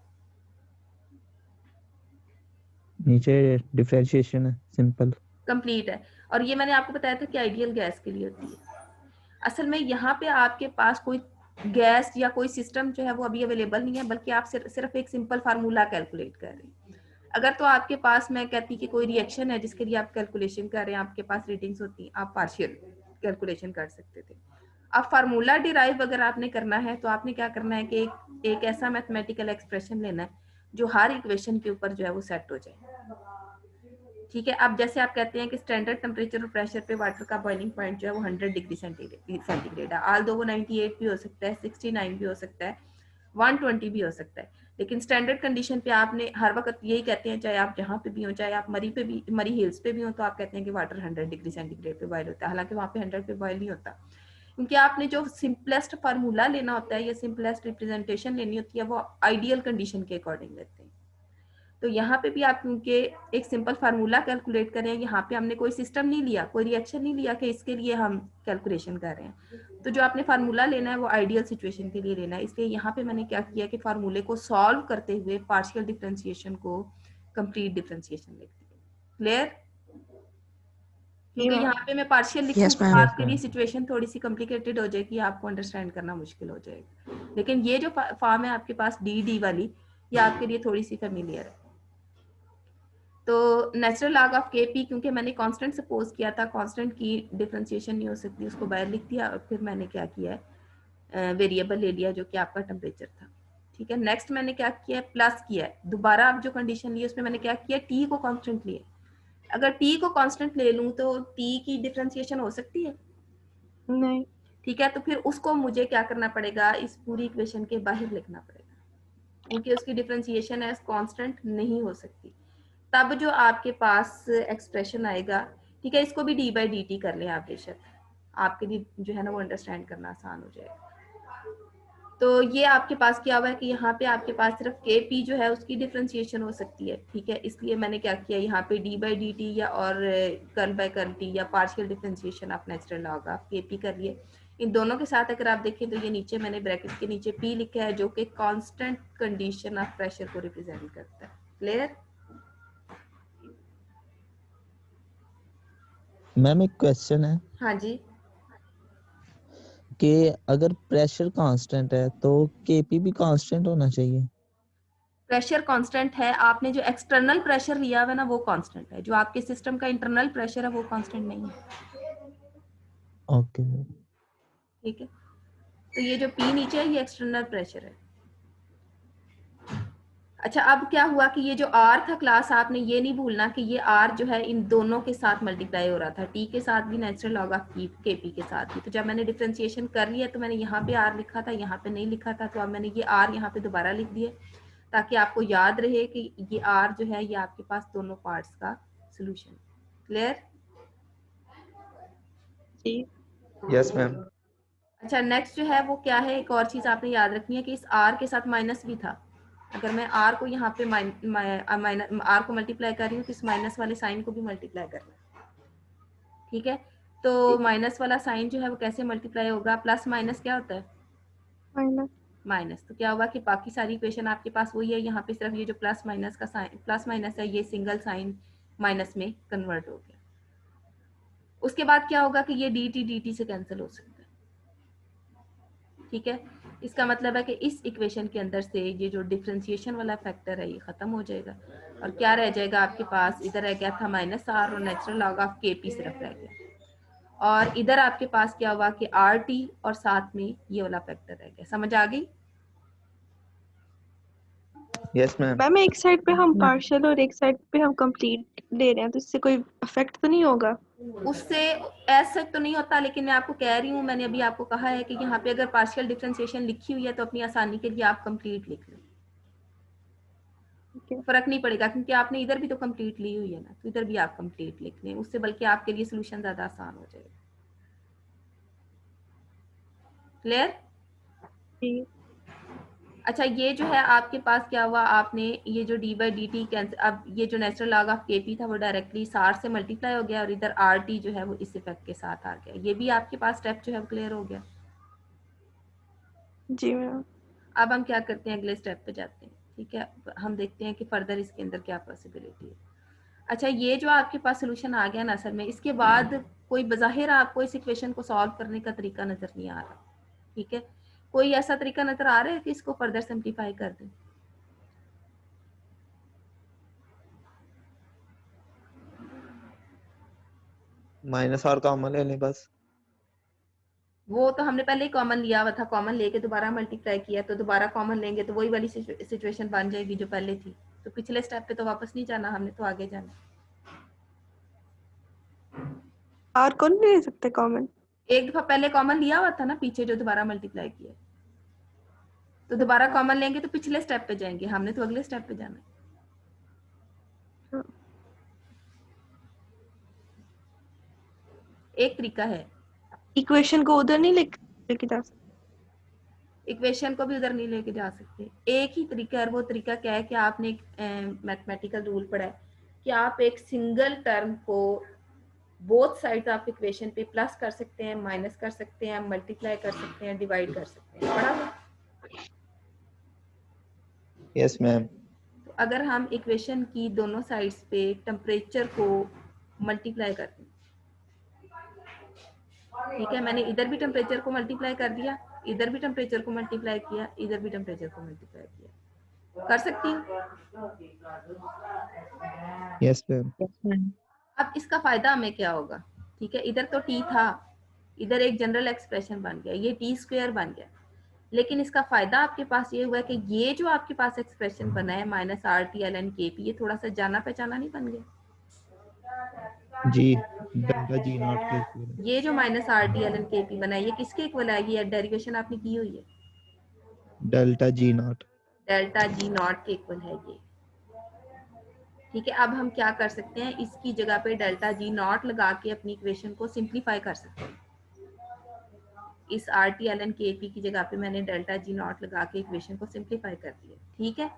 नीचे डिफरेंशिएशन है, सिंपल। कंप्लीट है। और ये मैंने आपको बताया था कि आइडियल गैस के लिए होती है। असल में यहाँ पे आपके पास कोई गैस या कोई सिस्टम जो है वो अभी अवेलेबल नहीं है, बल्कि आप सिर्फ एक सिंपल फार्मूला कैलकुलेट कर रहे हैं। अगर तो आपके पास, मैं कहती कि कोई रिएक्शन है जिसके लिए आप कैलकुलेशन कर रहे हैं, आपके पास रीडिंग्स होती, आप पार्शियल कैलकुलेशन कर सकते थे। अब फार्मूला डिराइव अगर आपने करना है तो आपने क्या करना है कि एक ऐसा मैथमेटिकल एक्सप्रेशन लेना है जो हर इक्वेशन के ऊपर जो है वो सेट हो जाए, ठीक है। अब जैसे आप कहते हैं कि स्टैंडर्ड टेम्परेचर और प्रेशर पे वाटर का बॉइलिंग पॉइंट जो है वो 100 डिग्री सेंटीग्रेड है, आल दो वो 98 भी हो सकता है, 69 भी हो सकता है, 120 भी हो सकता है, लेकिन स्टैंडर्ड कंडीशन पे आपने हर वक्त यही कहते हैं, चाहे आप जहाँ पे भी हो, चाहे आप मरी हिल्स पे भी हो, तो आप कहते हैं कि वाटर 100 डिग्री सेंटीग्रेड पे बॉयल होता है, हालांकि वहाँ पे 100 पे बॉयल नहीं होता, क्योंकि आपने जो सिंपलेस्ट फार्मूला लेना होता है या सिंपलेस्ट रिप्रेजेंटेशन लेनी होती है वो आइडियल कंडीशन के अकॉर्डिंग लेते हैं। तो यहाँ पे भी आप क्योंकि एक सिंपल फार्मूला कैलकुलेट करें, यहाँ पे हमने कोई सिस्टम नहीं लिया, कोई रिएक्शन नहीं लिया कि इसके लिए हम कैलकुलेशन कर रहे हैं, तो जो आपने फार्मूला लेना है वो आइडियल सिचुएशन के लिए लेना है। इसलिए यहाँ पे मैंने क्या किया कि फार्मूले को सॉल्व करते हुए पार्शियल डिफरेंशिएशन को कंप्लीट डिफरेंशिएशन लिख दिया। क्लियर? क्योंकि यहाँ पे मैं पार्शियल लिखूँ Yes, तो ma'am. आपके लिए सिचुएशन थोड़ी सी कॉम्प्लिकेटेड हो जाएगी, आपको अंडरस्टैंड करना मुश्किल हो जाएगा, लेकिन ये जो फॉर्म है आपके पास डी वाली, ये आपके लिए थोड़ी सी फेमिलियर है। तो नेचुरल लॉग ऑफ के पी, क्योंकि मैंने कांस्टेंट सपोज किया था, कांस्टेंट की डिफरेंशिएशन नहीं हो सकती, उसको बाहर लिख दिया और फिर मैंने क्या किया है, वेरिएबल ले लिया जो कि आपका टेम्परेचर था। ठीक है, नेक्स्ट मैंने क्या किया, प्लस किया है, दोबारा आप जो कंडीशन ली उसमें मैंने क्या किया, टी को कांस्टेंट लिया। अगर टी को कांस्टेंट ले लूँ तो टी की डिफरेंशिएशन हो सकती है? नहीं। ठीक है, तो फिर उसको मुझे क्या करना पड़ेगा, इस पूरी इक्वेशन के बाहर लिखना पड़ेगा, क्योंकि उसकी डिफरेंशिएशन एज कांस्टेंट नहीं हो सकती। तब जो आपके पास एक्सप्रेशन आएगा, ठीक है, इसको भी डी बाई डी टी कर लें आप बेशक, आपके लिए जो है ना वो अंडरस्टैंड करना आसान हो जाएगा। तो ये आपके पास क्या हुआ है कि यहाँ पे आपके पास सिर्फ के पी जो है उसकी डिफरेंशिएशन हो सकती है। ठीक है, इसलिए मैंने क्या किया, यहाँ पे डी बाई डी टी या और कर्ल बाय कर्ल टी या partial differentiation of natural log of के पी कर लिए। इन दोनों के साथ अगर आप देखें तो ये नीचे मैंने ब्रैकेट के नीचे पी लिखा है जो कि कांस्टेंट कंडीशन ऑफ प्रेशर को रिप्रेजेंट करता है। क्लियर? मैम एक क्वेश्चन है हाँ जी, कि अगर प्रेशर कांस्टेंट है तो केपी भी कांस्टेंट होना चाहिए? प्रेशर कांस्टेंट है, आपने जो एक्सटर्नल प्रेशर लिया हुआ है ना वो कांस्टेंट है, जो आपके सिस्टम का इंटरनल प्रेशर है वो कांस्टेंट नहीं है। ओके। ठीक है, तो ये जो पी नीचे है ये एक्सटर्नल प्रेशर है। अच्छा, अब क्या हुआ कि ये जो आर था क्लास, आपने ये नहीं भूलना कि ये आर जो है इन दोनों के साथ मल्टीप्लाई हो रहा था, टी के साथ भी नेचुरल लॉग ऑफ के पी के साथ भी। तो जब मैंने डिफरेंशिएशन कर लिया तो मैंने यहाँ पे आर लिखा था, यहाँ पे नहीं लिखा था, तो अब मैंने ये आर यहाँ पे दोबारा लिख दिए ताकि आपको याद रहे कि ये आर जो है ये आपके पास दोनों पार्ट्स का सोल्यूशन। क्लियर? जी। Yes, ma'am. अच्छा, नेक्स्ट जो है वो क्या है, एक और चीज आपने याद रखनी है कि इस आर के साथ माइनस भी था। अगर मैं आर को यहाँ पे आर को मल्टीप्लाई कर रही हूँ तो इस माइनस वाले साइन को भी मल्टीप्लाई करना। ठीक है, तो माइनस वाला साइन जो है वो कैसे मल्टीप्लाई होगा, प्लस माइनस क्या होता है, माइनस। माइनस। तो क्या होगा कि बाकी सारी इक्वेशन आपके पास वही है, यहाँ पे सिर्फ ये जो प्लस माइनस का साइन, प्लस माइनस है, ये सिंगल साइन माइनस में कन्वर्ट हो गया। उसके बाद क्या होगा कि ये डी टी से कैंसिल हो सकता है। ठीक है, इसका मतलब है कि इस इक्वेशन के अंदर से ये जो डिफरेंशिएशन वाला फैक्टर है ये खत्म हो जाएगा और क्या रह जाएगा आपके पास, इधर रह गया था माइनस आर और नेचुरल लॉग ऑफ के पी सिर्फ रह गया, और इधर आपके पास क्या हुआ कि आर टी और साथ में ये वाला फैक्टर रह गया। समझ आ गई? Yes, ma'am. मैम एक साइड पे हम पार्शियल और एक साइड पे हम कंप्लीट ले रहे हैं तो इससे कोई इफेक्ट तो नहीं होगा? उससे ऐसा तो नहीं होता, लेकिन मैं आपको कह रही हूँ, मैंने अभी आपको कहा है कि यहाँ पे अगर पार्शियल डिफरेंशिएशन लिखी हुई है तो अपनी आसानी के लिए आप कंप्लीट लिख लो, फर्क नहीं पड़ेगा, क्योंकि आपने इधर भी तो कंप्लीट ली हुई है ना, तो इधर भी आप कंप्लीट लिख लें, उससे बल्कि आपके लिए सोल्यूशन ज्यादा आसान हो जाएगा। क्लियर? जी। अच्छा, ये जो है आपके पास क्या हुआ, आपने ये जो D by D T cancel, अब ये जो नेचुरल लॉग ऑफ के पी था वो डायरेक्टली सार से मल्टीप्लाई हो गया और इधर आर टी जो है वो इस इफेक्ट के साथ आ गया। ये भी आपके पास स्टेप जो है वो क्लियर हो गया। जी मैम। अब हम क्या करते हैं, अगले स्टेप पे जाते हैं। ठीक है, हम देखते हैं कि फर्दर इसके अंदर क्या पॉसिबिलिटी है। अच्छा, ये जो आपके पास सोल्यूशन आ गया ना असल में, इसके बाद कोई बज़ाहिर आपको इस इक्वेशन को सॉल्व करने का तरीका नजर नहीं आ रहा। ठीक है, कोई ऐसा तरीका नजर आ रहा है कि इसको फर्दर सिंप्लीफाई कर दें? माइनस आर कॉमन ले लें बस। वो तो हमने पहले ही कॉमन लिया हुआ था, कॉमन लेके दोबारा मल्टीप्लाई किया, तो दोबारा कॉमन लेंगे तो वही वाली सिचुएशन बन जाएगी जो पहले थी। तो पिछले स्टेप पे तो वापस नहीं जाना हमने, तो आगे जाना। और कौन नहीं ले सकते कॉमन? एक दफा पहले कॉमन लिया हुआ था ना पीछे, जो दोबारा मल्टीप्लाई किया। तो दोबारा कॉमन लेंगे तो पिछले स्टेप पे जाएंगे, हमने तो अगले स्टेप पे जाना है। एक तरीका है, इक्वेशन को उधर नहीं लेके जा सकते। इक्वेशन को भी उधर नहीं लेके जा सकते। एक ही तरीका है, वो तरीका क्या है कि आपने एक मैथमेटिकल रूल पढ़ा है कि आप एक सिंगल टर्म को बोथ साइड आप इक्वेशन पे प्लस कर सकते हैं, माइनस कर सकते हैं, मल्टीप्लाई कर सकते हैं, डिवाइड कर सकते हैं। पढ़ा है? Yes ma'am. तो अगर हम इक्वेशन की दोनों साइड्स पे टेम्परेचर को मल्टीप्लाई करते हैं, ठीक है, मैंने इधर भी टेम्परेचर को मल्टीप्लाई कर दिया, इधर भी टेम्परेचर को मल्टीप्लाई किया, इधर भी टेम्परेचर को मल्टीप्लाई किया, कर सकती हूँ। Yes ma'am. अब इसका फायदा हमें क्या होगा, ठीक है, इधर तो टी था, इधर एक जनरल एक्सप्रेशन बन गया, ये टी स्क्वायर बन गया, लेकिन इसका फायदा आपके पास ये हुआ कि ये जो आपके पास एक्सप्रेशन बना है minus R T L N K P, ये थोड़ा सा जाना पहचाना नहीं बन गया जी, डेल्टा जी नॉट के इक्वल है। ये जो minus R T L N K P बना है, ये किसके इक्वल है, ये डेरिवेशन आपने की हुई है delta G naught. Delta G naught के इक्वल है ये, ठीक है। अब हम क्या कर सकते हैं, इसकी जगह पे डेल्टा जी नॉट लगा के अपनी इक्वेशन को सिंप्लीफाई कर सकते हैं। इस are T L N K P की जगह पे मैंने डेल्टा जी नॉट लगा के इक्वेशन को सिंप्लीफाई कर दिया, ठीक है।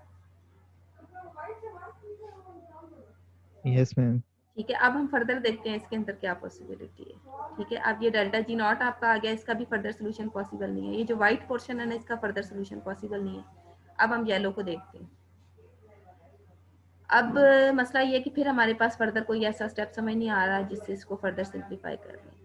Yes ma'am. ठीक है, अब हम फर्दर देखते हैं इसके अंदर क्या पॉसिबिलिटी है, ठीक है। अब ये डेल्टा जी नॉट आपका आ गया, इसका भी फर्दर सोल्यूशन पॉसिबल नहीं है, ये जो व्हाइट पोर्शन है ना, इसका फर्दर सोल्यूशन पॉसिबल नहीं है। अब हम येलो को देखते हैं। अब मसला ये है कि फिर हमारे पास फर्दर कोई ऐसा स्टेप समझ नहीं आ रहा जिससे इसको फर्दर सिंप्लीफाई कर लें।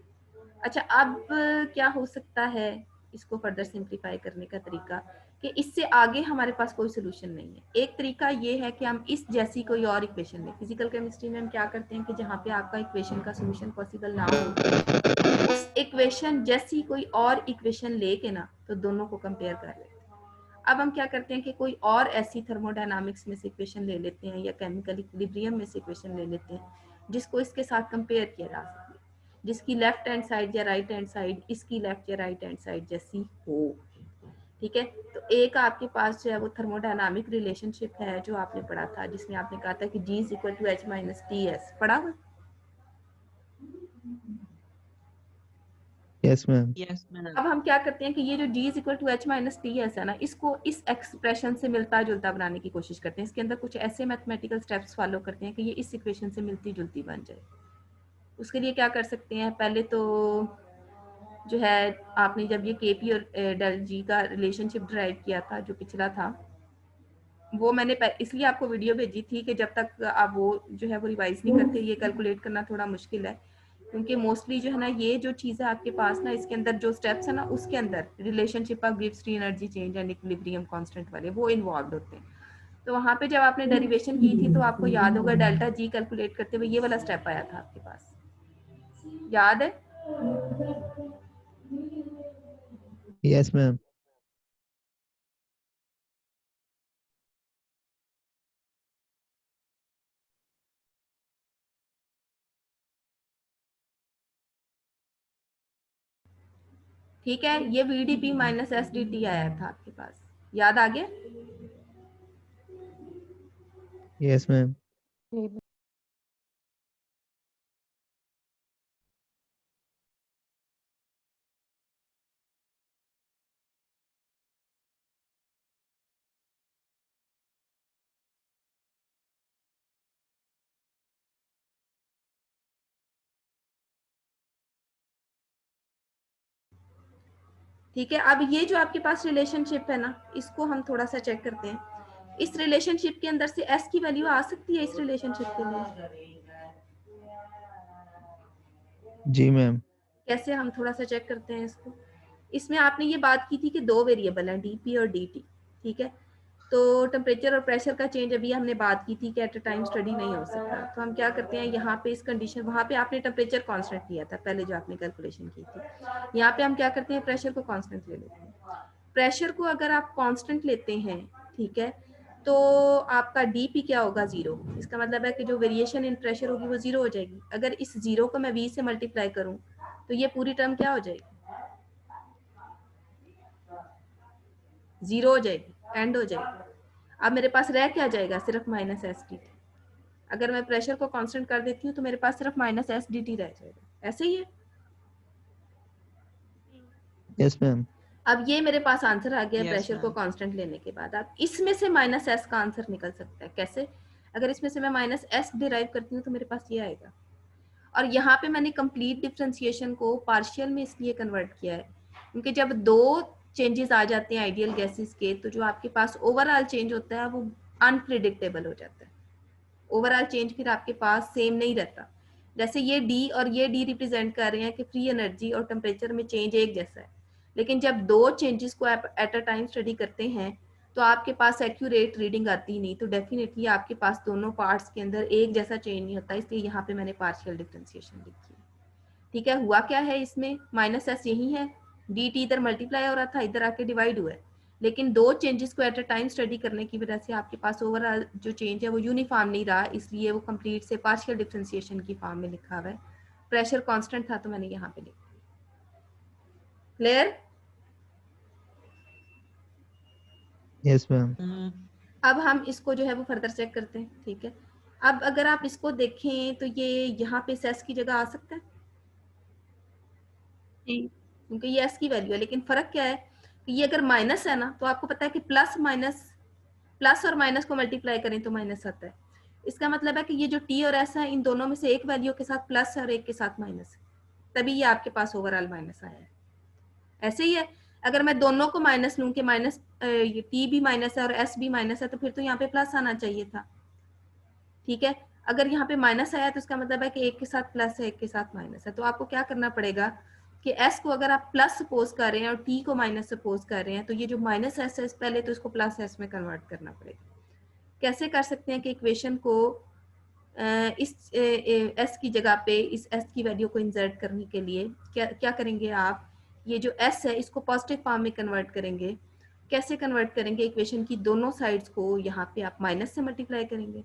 अच्छा, अब क्या हो सकता है इसको फर्दर सिंप्लीफाई करने का तरीका, कि इससे आगे हमारे पास कोई सोल्यूशन नहीं है। एक तरीका ये है कि हम इस जैसी कोई और इक्वेशन लें। फिजिकल केमिस्ट्री में हम क्या करते हैं कि जहाँ पे आपका इक्वेशन का सोल्यूशन पॉसिबल ना हो, उस इक्वेशन जैसी कोई और इक्वेशन लेके ना तो दोनों को कंपेयर कर लेते हैं। अब हम क्या करते हैं कि कोई और ऐसी थर्मोडायनामिक्स में से इक्वेशन ले लेते हैं या केमिकल इक्विलिब्रियम में से इक्वेशन ले लेते हैं जिसको इसके साथ कंपेयर किया जा सके, जिसकी लेफ्ट हैंड साइड या राइट हैंड साइड इसकी लेफ्ट या राइट हैंड साइड जैसी हो, ठीक है। तो एक आपके पास जो है वो थर्मोडायनामिक रिलेशनशिप है जो आपने पढ़ा था, जिसमें आपने कहा था कि G is equal to H minus T S, पढ़ा हुआ? Yes ma'am. Yes ma'am. अब हम क्या करते हैं कि ये जो G is equal to H minus T S है ना, इसको इस एक्सप्रेशन से मिलता जुलता बनाने की कोशिश करते हैं। इसके अंदर कुछ ऐसे मैथमेटिकल स्टेप्स फॉलो करते हैं कि ये इस इक्वेशन से मिलती जुलती बन जाए। उसके लिए क्या कर सकते हैं, पहले तो जो है आपने जब ये के पी और डेल जी का रिलेशनशिप ड्राइव किया था जो पिछला था, वो मैंने इसलिए आपको वीडियो भेजी थी कि जब तक आप वो जो है वो रिवाइज नहीं करते, ये कैलकुलेट करना थोड़ा मुश्किल है, क्योंकि मोस्टली जो है ना ये जो चीज़ है आपके पास ना, इसके अंदर जो स्टेप्स है ना उसके अंदर relationship of gives free energy change and equilibrium constant वाले वो इन्वॉल्व होते हैं। तो वहाँ पे जब आपने डेरिवेशन की थी तो आपको याद होगा डेल्टा जी कैलकुलेट करते हुए ये वाला स्टेप आया था आपके पास, याद है? Yes ma'am. ठीक है, ये VDP माइनस SDT आया था आपके पास, याद आ गया? Yes ma'am. ठीक है, अब ये जो आपके पास रिलेशनशिप है ना, इसको हम थोड़ा सा चेक करते हैं। इस रिलेशनशिप के अंदर से S की वैल्यू आ सकती है इस रिलेशनशिप के लिए? जी मैम। कैसे, हम थोड़ा सा चेक करते हैं इसको। इसमें आपने ये बात की थी कि दो वेरिएबल हैं dp और dt, ठीक है। तो टेम्परेचर और प्रेशर का चेंज अभी हमने बात की थी कि एट अ टाइम स्टडी नहीं हो सकता, तो हम क्या करते हैं यहाँ पे इस कंडीशन, वहाँ पे आपने टेम्परेचर कांस्टेंट लिया था पहले जो आपने कैलकुलेशन की थी, यहाँ पे हम क्या करते हैं प्रेशर को कांस्टेंट ले लेते हैं। प्रेशर को अगर आप कांस्टेंट लेते हैं, ठीक है, तो आपका dp क्या होगा, 0। इसका मतलब है कि जो वेरिएशन इन प्रेशर होगी वो 0 हो जाएगी। अगर इस 0 को मैं v से मल्टीप्लाई करूँ तो ये पूरी टर्म क्या हो जाएगी, जीरो हो जाएगी, एंड हो जाएगी। अब मेरे पास रह क्या जाएगा, सिर्फ माइनस एस डी टी। अगर मैं प्रेशर को कांस्टेंट कर देती हूँ तो मेरे पास सिर्फ माइनस एस डी टी रह जाएगा। ऐसे ही है। Yes, ma'am. अब ये मेरे पास आंसर आ गया Yes, प्रेशर को ma'am. कांस्टेंट लेने के बाद। अब इसमें से माइनस एस का आंसर निकल सकता है। कैसे? अगर इसमें से मैं माइनस एस डिराइव करती हूँ तो मेरे पास ये आएगा। और यहाँ पे मैंने कंप्लीट डिफरेंशिएशन को पार्शियल में इसलिए कन्वर्ट किया है क्योंकि जब दो चेंजेस आ जाते हैं आइडियल गैसेस के, तो जो आपके पास ओवरऑल चेंज होता है वो अनप्रिडिक्टेबल हो जाता है। ओवरऑल चेंज फिर आपके पास सेम नहीं रहता। जैसे ये डी और ये डी रिप्रेजेंट कर रहे हैं कि फ्री एनर्जी और टेम्परेचर में चेंज एक जैसा है, लेकिन जब दो चेंजेस को एट अ टाइम स्टडी करते हैं तो आपके पास एक्यूरेट रीडिंग आती नहीं, तो डेफिनेटली आपके पास दोनों पार्ट्स के अंदर एक जैसा चेंज नहीं होता। इसलिए यहाँ पे मैंने पार्शियल डिफरेंशिएशन लिखी है। ठीक है, हुआ क्या है इसमें, माइनस एस यही है, डी टी इधर मल्टीप्लाई हो रहा था, इधर आके डिवाइड हुआ है, लेकिन दो चेंजेस को एट अ टाइम स्टडी करने की वजह से आपके पास ओवरऑल जो चेंज है वो यूनिफॉर्म नहीं रहा, इसलिए वो कंप्लीट से पार्शियल डिफरेंशिएशन की फॉर्म में लिखा हुआ है। प्रेशर कांस्टेंट था तो मैंने यहाँ पे लिखा। क्लियर? Yes, ma'am. अब हम इसको जो है वो फर्दर चेक करते हैं। ठीक है, अब अगर आप इसको देखें तो ये यहाँ पे एस की जगह आ सकता है क्योंकि ये एस की वैल्यू है, लेकिन फर्क क्या है कि ये अगर माइनस है ना तो आपको पता है कि प्लस और माइनस को मल्टीप्लाई करें तो माइनस आता है। इसका मतलब है कि ये जो टी और एस है इन दोनों में से एक वैल्यू के साथ प्लस है और एक के साथ माइनस है, तभी ये आपके पास ओवरऑल माइनस आया है। ऐसे ही है, अगर मैं दोनों को माइनस लूं कि माइनस टी भी माइनस है और एस भी माइनस है तो फिर तो यहाँ पे प्लस आना चाहिए था। ठीक है, अगर यहाँ पे माइनस आया तो इसका मतलब है कि एक के साथ प्लस है एक के साथ माइनस है। तो आपको क्या करना पड़ेगा कि एस को अगर आप प्लस सपोज कर रहे हैं और टी को माइनस सपोज कर रहे हैं तो ये जो माइनस एस है पहले तो इसको प्लस एस में कन्वर्ट करना पड़ेगा। कैसे कर सकते हैं कि इक्वेशन को इस एस की जगह पे इस एस की वैल्यू को इंसर्ट करने के लिए क्या करेंगे आप, ये जो एस है इसको पॉजिटिव फॉर्म में कन्वर्ट करेंगे। कैसे कन्वर्ट करेंगे, इक्वेशन की दोनों साइड्स को यहाँ पे आप माइनस से मल्टीप्लाई करेंगे।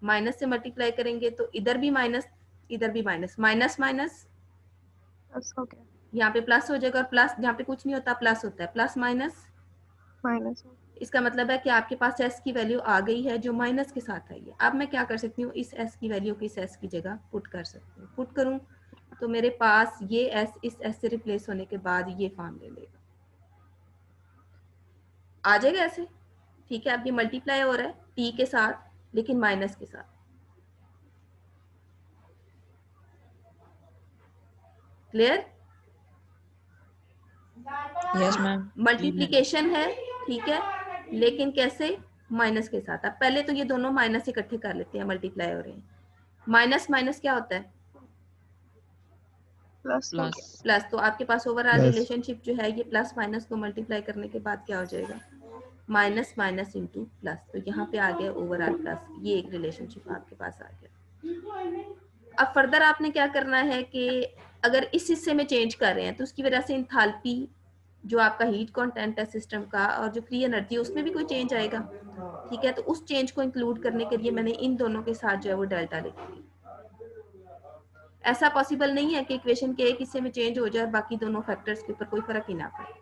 माइनस से मल्टीप्लाई करेंगे तो इधर भी माइनस इधर भी माइनस, माइनस माइनस यहाँ पे प्लस हो जाएगा और प्लस जहाँ पे कुछ नहीं होता प्लस होता है, प्लस माइनस माइनस। इसका मतलब है कि आपके पास एस की वैल्यू आ गई है जो माइनस के साथ आई है। अब मैं क्या कर सकती हूँ, इस एस की वैल्यू को इस एस की जगह पुट कर सकती हूँ। पुट करूँ तो मेरे पास ये एस इस एस से रिप्लेस होने के बाद ये फॉर्म ले लेगा, आ जाएगा ऐसे। ठीक है, अब ये मल्टीप्लाई हो रहा है टी के साथ लेकिन माइनस के साथ। क्लियर? Yes ma'am. मल्टीप्लीकेशन है, ठीक है, लेकिन कैसे, माइनस के साथ। अब पहले तो ये दोनों माइनस इकट्ठे कर लेते हैं, मल्टीप्लाई हो रहे हैं। माइनस माइनस क्या होता है, प्लस। तो आपके पास ओवरऑल Plus. रिलेशनशिप जो है ये प्लस माइनस को मल्टीप्लाई करने के बाद क्या हो जाएगा, माइनस माइनस इंटू प्लस। तो यहाँ पे आ गया ओवरऑल प्लस, ये एक रिलेशनशिप आपके पास आ गया। अब फर्दर आपने क्या करना है कि अगर इस हिस्से में चेंज कर रहे हैं तो उसकी वजह से इंथैल्पी जो आपका हीट कंटेंट है सिस्टम का और जो फ्री एनर्जी उसमें भी कोई चेंज आएगा। ठीक है, तो उस चेंज को इंक्लूड करने के लिए मैंने इन दोनों के साथ जो है वो डेल्टा लिखी। ऐसा पॉसिबल नहीं है कि इक्वेशन के एक हिस्से में चेंज हो जाए बाकी दोनों फैक्टर्स के ऊपर कोई फर्क ही ना पड़े।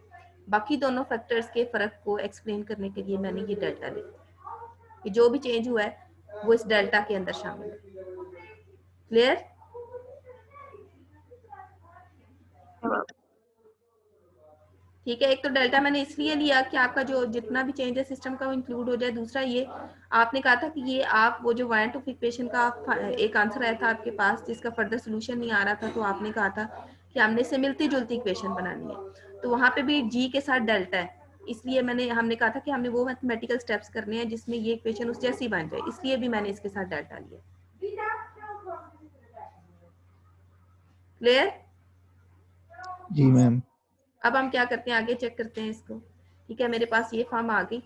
बाकी दोनों फैक्टर्स के फर्क को एक्सप्लेन करने के लिए मैंने ये डेल्टा लिखी कि जो भी चेंज हुआ है वो इस डेल्टा के अंदर शामिल है। क्लियर? ठीक है, एक तो डेल्टा मैंने इसलिए लिया कि आपका जो जितना भी चेंज है सिस्टम का वो इंक्लूड हो जाए। दूसरा ये आपने कहा था कि ये आप वो जो वन ऑफ इक्वेशन का एक आंसर आया था आपके पास जिसका फर्दर सोल्यूशन नहीं आ रहा था, तो आपने कहा था कि हमने इससे मिलती जुलती इक्वेशन बनानी है। तो वहां पे भी जी के साथ डेल्टा है, इसलिए हमने कहा था कि हमने वो मैथमेटिकल स्टेप्स करने हैं जिसमें ये इक्वेशन उस जैसी बन जाए, इसलिए भी मैंने इसके साथ डेल्टा लिया। क्लियर? जी मैम। अब हम क्या करते हैं, आगे चेक करते हैं इसको। ठीक है, मेरे पास ये फॉर्म आ गई।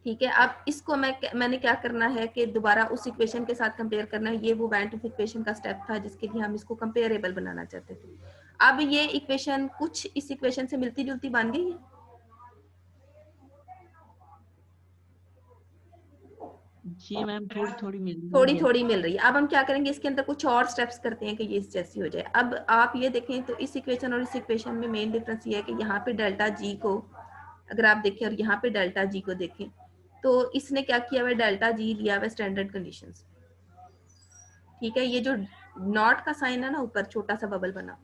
ठीक है, अब इसको मैंने क्या करना है कि दोबारा उस इक्वेशन के साथ कंपेयर करना है। ये वो वैन ऑफ इक्वेशन का स्टेप था जिसके लिए हम इसको कंपेरेबल बनाना चाहते थे। अब ये इक्वेशन कुछ इस इक्वेशन से मिलती जुलती बन गई है। जी मैम, थोड़ी थोड़ी मिल रही है। अब हम क्या करेंगे, इसके अंदर कुछ और स्टेप्स करते हैं कि ये इस जैसी हो जाए। अब आप ये देखें तो इस इक्वेशन और इस इक्वेशन में मेन डिफरेंस ये है कि यहाँ पे डेल्टा जी को अगर आप देखें और यहाँ पे डेल्टा जी को देखें तो इसने क्या किया हुआ है, डेल्टा जी लिया हुआ है स्टैंडर्ड कंडीशंस। ठीक है, ये जो नॉट का साइन है ना ऊपर छोटा सा बबल बना,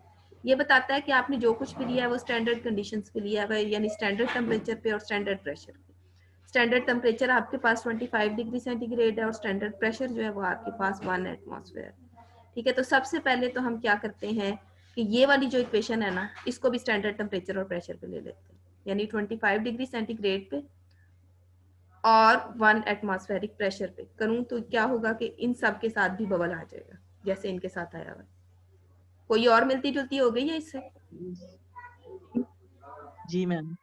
ये बताता है कि आपने जो कुछ भी लिया है वो स्टैंडर्ड कंडीशंस पे लिया है, यानी स्टैंडर्ड टेम्परेचर पे और स्टैंडर्ड प्रेशर पे। स्टैंडर्ड टेम्परेचर आपके पास 25 डिग्री सेंटीग्रेड है और स्टैंडर्ड प्रेशर जो है वो आपके पास 1 एटमॉस्फेयर। ठीक है, तो सबसे पहले तो हम क्या करते हैं कि ये वाली जो इक्वेशन है ना इसको भी स्टैंडर्ड टेम्परेचर और प्रेशर पे ले लेते हैं, यानी 25 डिग्री सेंटीग्रेड पे और 1 एटमॉस्फेरिक प्रेशर पे करूं तो क्या होगा कि इन सब के साथ भी बबल आ जाएगा जैसे इनके साथ आया हुआ। कोई और मिलती जुलती हो गई है इससे? जी मैम।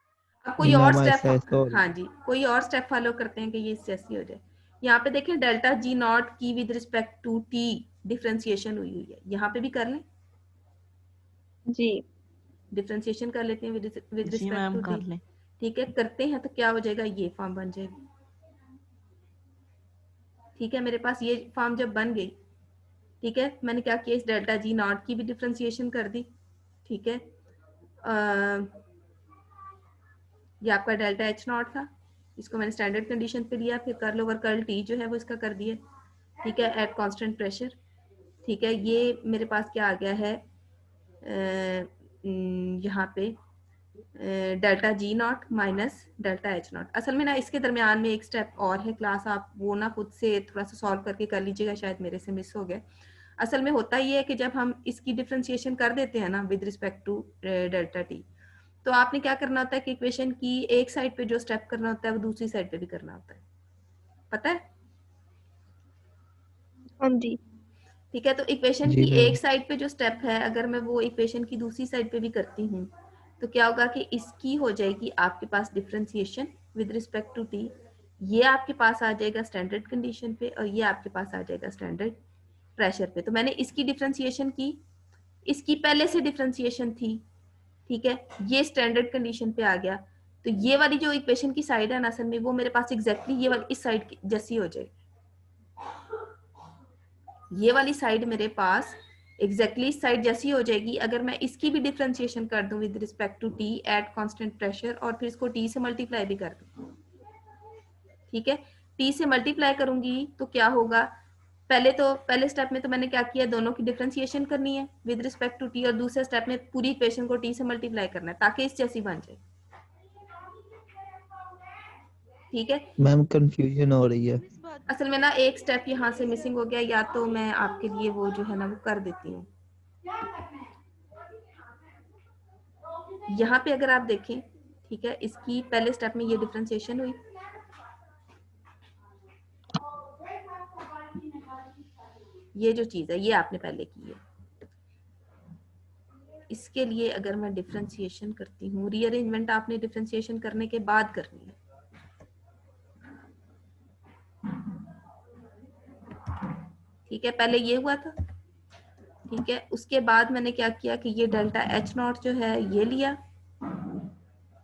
अब कोई जी और मैम, ऐसा स्टेप, हो रही हाँ जी, कोई और स्टेप फॉलो करते हैं कि ये इससे ऐसी हो जाए। यहाँ पे देखें डेल्टा जी नॉट की with respect to T differentiation हुई हुई है, यहाँ पे भी कर लें, जी डिफरेंशिएशन कर लेते हैं विद जी रिस्पेक्ट मैम टू कर टी। लें। ठीक है, करते हैं तो क्या हो जाएगा, ये फॉर्म बन जाएगी। ठीक है, मेरे पास ये फॉर्म जब बन गई, ठीक है, मैंने क्या किया, इस डेल्टा जी नॉट की भी डिफरेंशिएशन कर दी। ठीक है, ये आपका डेल्टा एच नॉट था, इसको मैंने स्टैंडर्ड कंडीशन पे लिया, फिर कर्ल ओवर कर्ल टी जो है वो इसका कर दिया। ठीक है, एट कांस्टेंट प्रेशर। ठीक है, ये मेरे पास क्या आ गया है यहाँ पे delta G not minus delta H not. असल में ना इसके दरमियान में एक स्टेप और है क्लास, आप वो ना खुद से थोड़ा सा सॉल्व करके कर लीजिएगा, शायद मेरे से मिस हो गया। असल में होता ही है कि जब हम इसकी डिफरेंशिएशन कर देते हैं ना with respect to delta T, तो आपने क्या करना होता है कि इक्वेशन की एक साइड पे जो स्टेप करना होता है वो दूसरी साइड पे भी करना होता है, पता है? हाँ जी ठीक है, तो इक्वेशन जी की मैम। एक साइड पे जो स्टेप है अगर मैं वो इक्वेशन की दूसरी साइड पे भी करती हूँ तो क्या होगा कि इसकी हो जाएगी आपके पास differentiation with respect to T, ये आपके पास आ जाएगा स्टैंडर्ड कंडीशन पे और ये आपके पास आ जाएगा स्टैंडर्ड प्रेशर पे। तो मैंने इसकी डिफरेंशिएशन की, इसकी पहले से डिफरेंशिएशन थी। ठीक है, ये स्टैंडर्ड कंडीशन पे आ गया, तो ये वाली जो इक्वेशन की साइड है ना असल में वो मेरे पास एग्जैक्टली ये वाली इस साइड जैसी हो जाएगी। ये वाली साइड मेरे पास एग्जैक्टली इस साइड जैसी हो जाएगी अगर मैं इसकी भी डिफरेंशिएशन कर दूं with respect to T at constant pressure और फिर इसको टी से मल्टीप्लाई भी कर दूं। ठीक है, टी से मल्टीप्लाई करूंगी तो क्या होगा, पहले स्टेप में तो मैंने क्या किया, दोनों की डिफरेंशिएशन करनी है विद रिस्पेक्ट टू टी और दूसरे स्टेप में पूरी इक्वेशन को टी से मल्टीप्लाई करना है ताकि इस जैसी बन जाए। ठीक है, मैम कंफ्यूजन हो रही है। असल में ना एक स्टेप यहाँ से मिसिंग हो गया, या तो मैं आपके लिए वो जो है ना वो कर देती हूँ। यहाँ पे अगर आप देखें, ठीक है, इसकी पहले स्टेप में ये डिफरेंशिएशन हुई, ये जो चीज है ये आपने पहले की है। इसके लिए अगर मैं डिफरेंशिएशन करती हूँ, रीअरेंजमेंट आपने डिफरेंशिएशन करने के बाद करनी है। ठीक है, पहले ये हुआ था। ठीक है, उसके बाद मैंने क्या किया कि ये डेल्टा एच नॉट जो है ये लिया।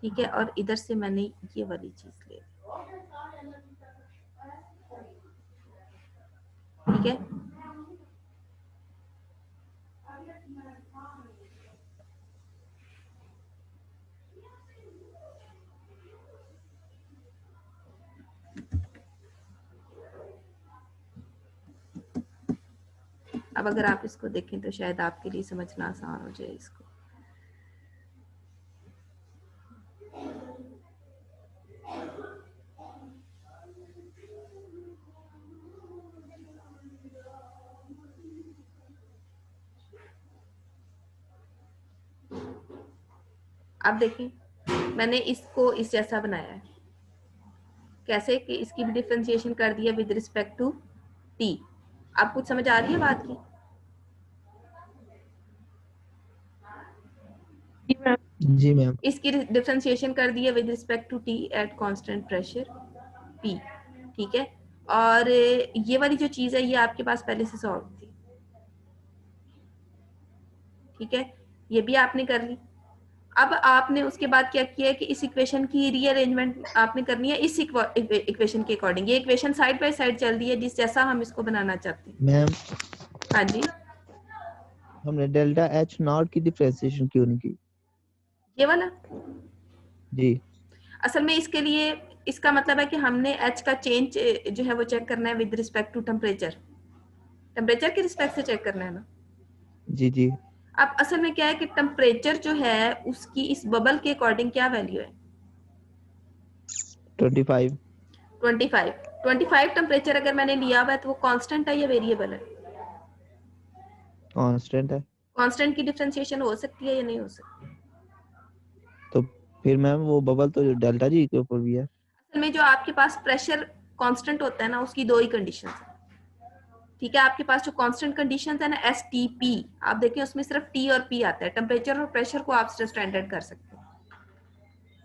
ठीक है, और इधर से मैंने ये वाली चीज ले ली। ठीक है, अब अगर आप इसको देखें तो शायद आपके लिए समझना आसान हो जाए इसको। अब देखें मैंने इसको इस जैसा बनाया है, कैसे कि इसकी भी डिफरेंशिएशन कर दिया विद रिस्पेक्ट टू टी। आप कुछ समझ आ रही है बात की? जी मैम जी मैम। इसकी डिफरेंशिएशन कर दिया with respect to T at constant pressure P. ठीक है, और ये वाली जो चीज है ये आपके पास पहले से सॉल्व थी। ठीक है, ये भी आपने कर ली। अब आपने उसके बाद क्या किया है कि इस इक्वेशन की रीअरेंजमेंट आपने करनी है इस इक्वेशन के अकॉर्डिंग। ये इक्वेशन साइड बाय साइड चल रही है जिस जैसा हम इसको बनाना चाहते हैं। मैम हाँ जी, हमने डेल्टा एच नॉट की डिफरेंशिएशन क्यों नहीं की? ये वाला जी असल में इसके लिए इसका मतलब है कि हमने एच का चेंज जो है वो चेक करना है with respect to temperature, temperature के रिस्पेक्ट से चेक करना है ना। जी जी अब असल में क्या है कि टेम्परेचर जो है उसकी इस बबल के अकॉर्डिंग क्या वैल्यू है? 25 25 टेम्परेचर अगर मैंने लिया हुआ है तो वो कांस्टेंट है या वेरिएबल है? कांस्टेंट है। कांस्टेंट की डिफरेंशिएशन हो सकती है या नहीं हो सकती? तो फिर मैम वो बबल तो डेल्टा जी के ऊपर भी है। असल में जो आपके पास प्रेशर कांस्टेंट होता है ना उसकी दो ही कंडीशन है, ठीक है। आपके पास जो कांस्टेंट कंडीशंस है ना STP, आप देखें उसमें सिर्फ T और P आता है, टेम्परेचर और प्रेशर को आप स्टैंडर्ड कर सकते हैं।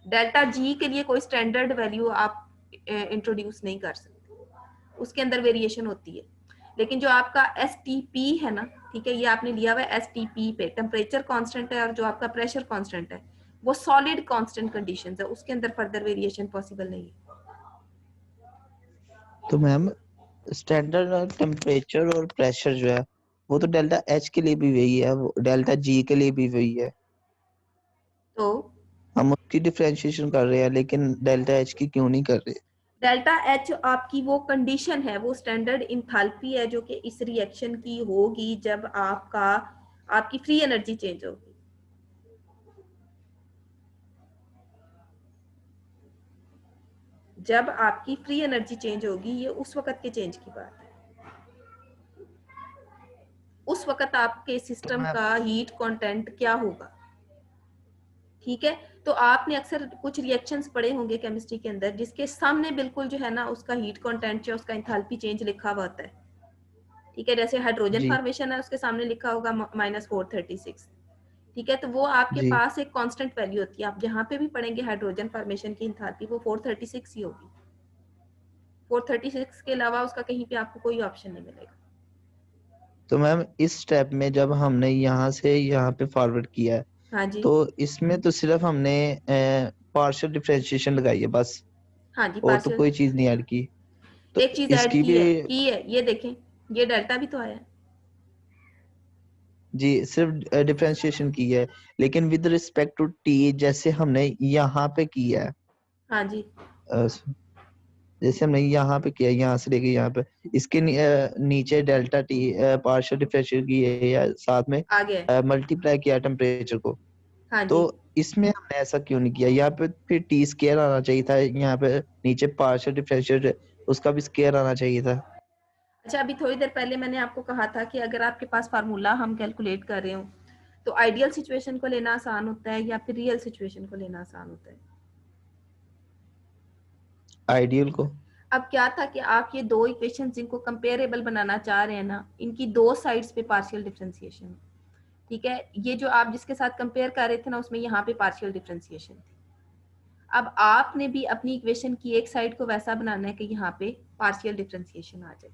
डेल्टा G के लिए कोई स्टैंडर्ड वैल्यू आप इंट्रोड्यूस नहीं कर सकते, उसके अंदर वेरिएशन होती है। लेकिन जो आपका STP है ना, ठीक है, ये आपने लिया हुआ है STP पे, टेम्परेचर कांस्टेंट है और जो आपका प्रेशर कांस्टेंट है वो सॉलिड कांस्टेंट कंडीशंस है, उसके अंदर फर्दर वेरिएशन पॉसिबल नहीं है। तो मैम स्टैंडर्ड टेम्परेचर और प्रेशर जो है वो तो डेल्टा एच के लिए भी वही है, वो डेल्टा जी के लिए भी वही है। तो हम उसकी डिफरेंशिएशन कर रहे हैं लेकिन डेल्टा एच की क्यों नहीं कर रहे? डेल्टा एच आपकी वो कंडीशन है, वो स्टैंडर्ड इंथैल्पी है जो कि इस रिएक्शन की होगी जब आपकी फ्री एनर्जी चेंज होगी। जब आपकी फ्री एनर्जी चेंज होगी, ये उस वक्त के चेंज की बात है। उस वक्त आपके सिस्टम का हीट कंटेंट क्या होगा, ठीक है। तो आपने अक्सर कुछ रिएक्शंस पढ़े होंगे केमिस्ट्री के अंदर जिसके सामने बिल्कुल जो है ना उसका हीट कंटेंट जो उसका एंथैल्पी चेंज लिखा हुआ होता है, ठीक है। जैसे हाइड्रोजन जी फॉर्मेशन है, उसके सामने लिखा होगा -436, ठीक है। तो वो आपके जी पास एक कांस्टेंट वैल्यू होती है, आप जहां पे भी पढ़ेंगे हाइड्रोजन फॉर्मेशन की एंथैल्पी वो 436 ही होगी। 436 के अलावा उसका कहीं पे आपको कोई ऑप्शन नहीं मिलेगा। तो मैम इस स्टेप में जब हमने यहाँ से यहाँ पे फॉरवर्ड किया है हाँ जी, तो इसमें तो सिर्फ हमने पार्शियल डिफरेंशिएशन लगाई है बस, हाँ जी, और तो पार्शियल। कोई चीज नहीं ऐड की। तो एक चीज ऐड इसकी भी की है, ये देखें, ये डेल्टा भी तो आया है। जी सिर्फ डिफरेंशिएशन की है, लेकिन विद रिस्पेक्ट टू टी जैसे हमने यहाँ पे किया है, हाँ जी, जैसे हमने यहाँ पे किया, यहाँ से लेके यहाँ पे, इसके नीचे डेल्टा टी पार्शियल डिफरेंशिएशन की है या साथ में आ गया है। मल्टीप्लाई किया टेम्परेचर को। हाँ तो जी, इसमें हमने ऐसा क्यों नहीं किया? यहाँ पे फिर टी स्क्वायर आना चाहिए था, यहाँ पे नीचे पार्शियल डिफरेंशिएशन उसका भी स्क्वायर आना चाहिए था। अच्छा, अभी थोड़ी देर पहले मैंने आपको कहा था कि अगर आपके पास फार्मूला हम कैलकुलेट कर रहे हो तो आइडियल सिचुएशन को लेना आसान होता है या फिर रियल सिचुएशन को लेना आसान होता है? आइडियल को। अब क्या था कि आप ये दो इक्वेशन जिनको कंपेरेबल बनाना चाह रहे हैं ना, इनकी दो साइड्स पे पार्शियल डिफरेंशिएशन, ठीक है। ये जो आप जिसके साथ कंपेयर कर रहे थे ना उसमें यहाँ पे पार्शियल डिफरेंशिएशन थी। अब आपने भी अपनी इक्वेशन की एक साइड को वैसा बनाना है कि यहाँ पे पार्शियल डिफरेंशिएशन आ जाए।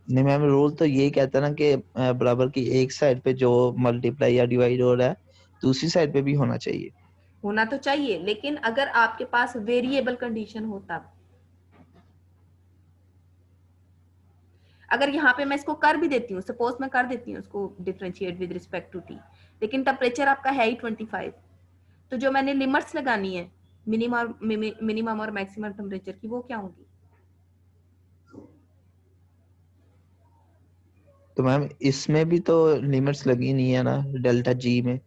नहीं मैम, रूल तो यही कहता है ना कि बराबर की एक साइड पे जो मल्टीप्लाई या डिवाइड हो रहा है दूसरी साइड पे भी होना चाहिए। होना तो चाहिए, लेकिन अगर आपके पास वेरिएबल कंडीशन हो तब। अगर यहाँ पे मैं इसको कर भी देती हूँ, सपोज मैं कर देती हूँ उसको differentiate with respect to T, लेकिन टेम्परेचर आपका है ही 25, तो जो मैंने लिमिट्स लगानी है मिनिमम और मैक्सिमम टेम्परेचर की, वो क्या होंगी? तो मैम इसमें भी तो लिमिट्स लगी नहीं है ना डेल्टा जी में।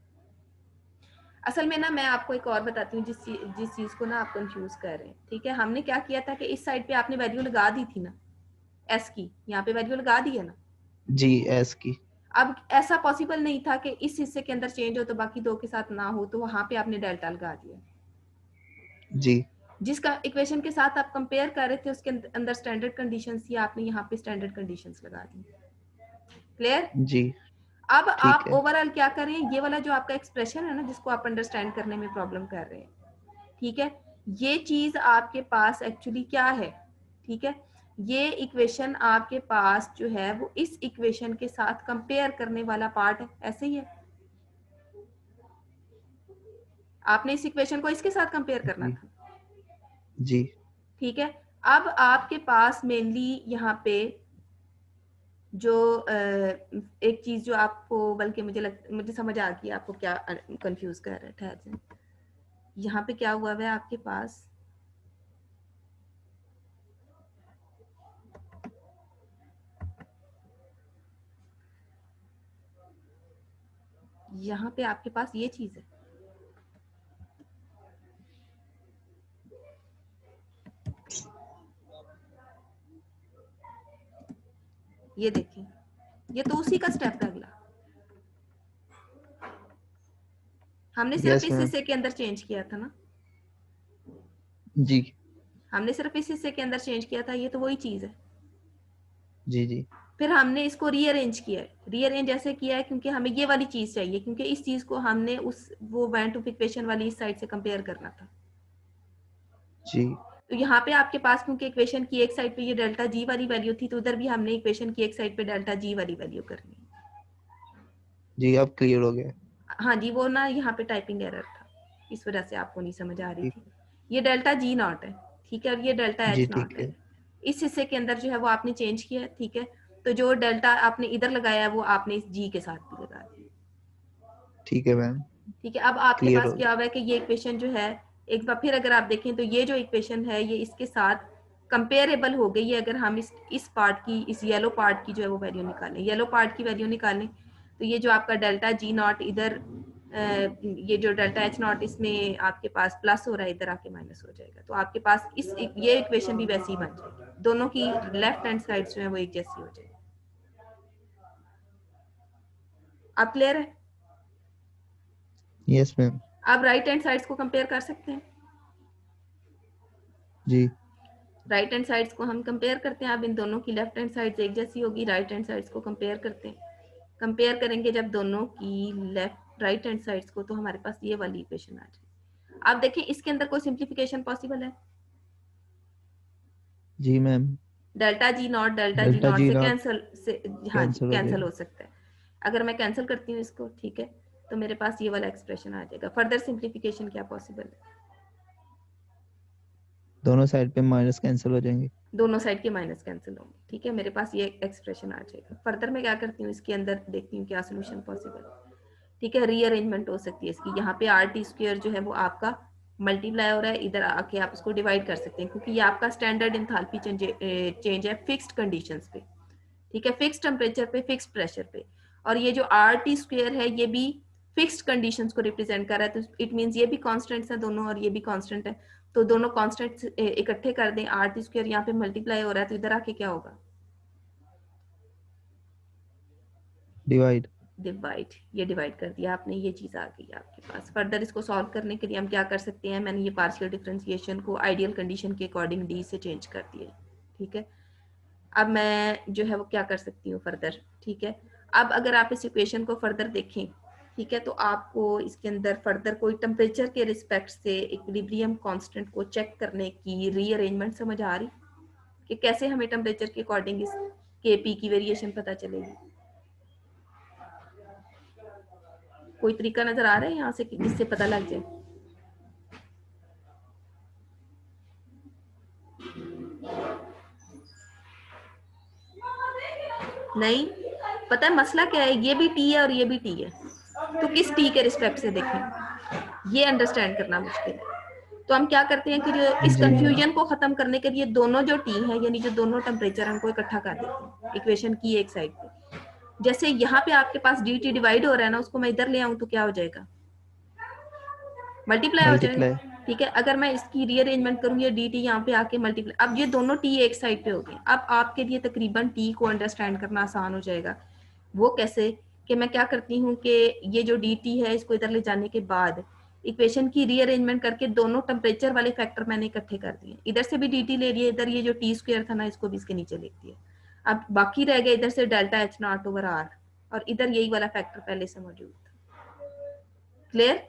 असल में ना मैं आपको एक और बताती हूँ जिस चीज को ना आप कंफ्यूज कर रहे हैं, ठीक है। हमने क्या किया था कि इस साइड पे आपने वैल्यू लगा दी थी ना एस की, यहाँ पे वैल्यू लगा दी है ना। जी एस की। अब ऐसा पॉसिबल नहीं था कि इस हिस्से के अंदर चेंज हो तो बाकी दो के साथ ना हो, तो वहां पे आपने डेल्टा लगा दिया। जी जिसका इक्वेशन के साथ आप कंपेयर कर रहे थे उसके अंदर स्टैंडर्ड कंडीशंस थी, आपने यहाँ पे स्टैंडर्ड कंडीशंस लगा दी। क्लियर? जी अब ठीक आप है। ओवरऑल क्या करें, ये वाला जो आपका एक्सप्रेशन है ना जिसको आप अंडरस्टैंड करने में प्रॉब्लम कर रहे हैं, ठीक है, ये चीज आपके पास एक्चुअली क्या है, ठीक है। ये इक्वेशन आपके पास जो है वो इस इक्वेशन के साथ कंपेयर करने वाला पार्ट है, ऐसे ही है। आपने इस इक्वेशन को इसके साथ कंपेयर करना जी था, जी ठीक है। अब आपके पास मेनली यहाँ पे जो एक चीज जो आपको, बल्कि मुझे समझ आ गई आपको क्या कंफ्यूज कर रहा है। ठहर से, यहाँ पे क्या हुआ है आपके पास, यहाँ पे आपके पास ये चीज है, ये देखिए, ये तो उसी का स्टेप है अगला। हमने सिर्फ यस इस मैम। हिस्से के अंदर चेंज किया था ना, जी हमने सिर्फ इस हिस्से के अंदर चेंज किया था, ये तो वही चीज है। जी जी फिर हमने इसको रीअरेंज किया है। रीअरेंज ऐसे किया है क्योंकि हमें ये वाली चीज चाहिए, क्योंकि इस चीज को हमने उस वो वेंट ऑफ इक्वेशन वाली इस साइड से कंपेयर करना था। जी तो यहाँ पे आपके पास क्योंकि इक्वेशन की एक साइड पे ये डेल्टा जी वाली वैल्यू थी, तो उधर भी हमने इक्वेशन की एक साइड पे डेल्टा जी वाली वैल्यू करनी है। जी, अब क्लियर हो गया। हाँ जी, वो ना यहाँ पे टाइपिंग एरर था, इस वजह से आपको नहीं समझ आ रही ठीक। थी। ये डेल्टा जी नॉट है, ठीक है, और ये डेल्टा जी एच नॉट ठीक है। है। इस हिस्से के अंदर जो है वो आपने चेंज किया है, ठीक है। तो जो डेल्टा आपने इधर लगाया है वो आपने इस जी के साथ भी लगा दिया, ठीक है मैम, ठीक है। अब आपके क्लियर पास हो क्या हुआ है कि ये इक्वेशन जो है, एक बार फिर अगर आप देखें तो ये जो इक्वेशन है ये इसके साथ कंपेरेबल हो गई है। अगर हम इस पार्ट की, इस येलो पार्ट की जो है वो वैल्यू निकालें, येलो पार्ट की वैल्यू निकालें, तो ये जो आपका डेल्टा जी नॉट इधर, ये जो डेल्टा एच नॉट इसमें आपके पास प्लस हो रहा है, इधर आके माइनस हो जाएगा। तो आपके पास ये इक्वेशन भी वैसी ही बन जाएगी, दोनों की लेफ्ट हैंड साइड जो है वो एक जैसी हो जाएगी। आप क्लियर है? Yes ma'am. आप राइट हैंड साइड्स को कंपेयर कर सकते हैं। जी राइट हैंड साइड्स को हम कंपेयर करते हैं। अब इन दोनों की लेफ्ट हैंड साइड्स एक जैसी होगी, राइट हैंड साइड्स को कंपेयर करते हैं। कंपेयर करेंगे जब दोनों की लेफ्ट राइट हैंड साइड्स को, तो हमारे पास ये वाली इक्वेशन आ जाएगी। आप देखें इसके अंदर कोई सिंप्लीफिकेशन पॉसिबल है? Ji ma'am, delta G naught delta G से नॉट कैंसिल से, हाँ जी, कैंसिल हो कैंसिल हो जाएगा। सकता है। अगर मैं कैंसिल करती हूँ इसको, ठीक है, तो मेरे पास ये वाला एक्सप्रेशन आ जाएगा। फर्दर सिंप्लीफिकेशन क्या पॉसिबल है? दोनों साइड पे माइनस कैंसिल हो जाएंगे। दोनों साइड के माइनस कैंसिल होंगे, ठीक है, मेरे पास ये एक्सप्रेशन आ जाएगा। फर्दर मैं क्या करती हूँ, इसके अंदर देखती हूँ क्या सोल्यूशन पॉसिबल है, ठीक है। रीअरेंजमेंट हो सकती है इसकी। यहाँ पे आर टी स्क्वायर जो है वो आपका मल्टीप्लाई हो रहा है, इधर आके आप उसको डिवाइड कर सकते हैं, क्योंकि ये आपका स्टैंडर्ड इंथैल्पी चेंज है फिक्स्ड कंडीशंस पे, ठीक है, फिक्स्ड टेम्परेचर पे, फिक्स्ड प्रेशर पे। और ये जो आर टी स्क्वायर है ये भी फिक्स्ड कंडीशंस को रिप्रेजेंट कर रहा है, तो इट मींस ये भी कांस्टेंट्स हैं दोनों, और ये भी कांस्टेंट है। तो दोनों कांस्टेंट्स इकट्ठे कर दें, आर टी स्क्वायर यहाँ पे मल्टीप्लाई हो रहा है, तो इधर आके क्या होगा? डिवाइड। डिवाइड। ये डिवाइड कर दिया आपने, ये चीज आ गई आपके पास। फर्दर इसको सॉल्व करने के लिए हम क्या कर सकते हैं, मैंने ये पार्शियल डिफरेंशिएशन को आइडियल कंडीशन के अकॉर्डिंग डी से चेंज कर दिया, ठीक है। अब मैं जो है वो क्या कर सकती हूँ फर्दर, ठीक है। अब अगर आप इस इक्वेशन को फर्दर देखें, ठीक है, तो आपको इसके अंदर फर्दर कोई टेम्परेचर के रिस्पेक्ट से इक्विलिब्रियम कांस्टेंट को चेक करने की रीअरेंजमेंट समझ आ रही कि कैसे हमें टेम्परेचर के अकॉर्डिंग इस केपी की वेरिएशन पता चलेगी? कोई तरीका नजर आ रहा है यहाँ से जिससे पता लग जाए? नहीं पता है मसला क्या है? ये भी टी है और ये भी टी है, तो किस टी के रिस्पेक्ट से देखें, ये अंडरस्टैंड करना मुश्किल है। तो हम क्या करते हैं कि जो इस जी। कंफ्यूजन को खत्म करने के लिए दोनों जो टी है, यानी जो दोनों टेम्परेचर, हमको इकट्ठा कर देते हैं इक्वेशन की एक साइड पे। जैसे यहाँ पे आपके पास डी टी डिवाइड हो रहा है ना, उसको मैं इधर ले आऊं तो क्या हो जाएगा? मल्टीप्लाई हो जाएगा, मल्टीप्लाई। ठीक है। अगर मैं इसकी रीअरेंजमेंट करूँ, ये डी टी यहाँ पे आके मल्टीप्लाई, अब ये दोनों टी एक साइड पे हो गए। अब आपके लिए तकरीबन टी को अंडरस्टैंड करना आसान हो जाएगा। वो कैसे कि मैं क्या करती हूँ कि ये जो डी टी है इसको इधर ले जाने के बाद इक्वेशन की रीअरेंजमेंट करके दोनों टेम्परेचर वाले फैक्टर मैंने इकट्ठे कर दिए। इधर से भी डी टी ले लिए, इधर ये जो टी स्क्वायर था ना इसको भी इसके नीचे लिख दिया। अब बाकी रह गया इधर से delta H naught over R, और इधर यही वाला फैक्टर पहले से मौजूद था। क्लियर?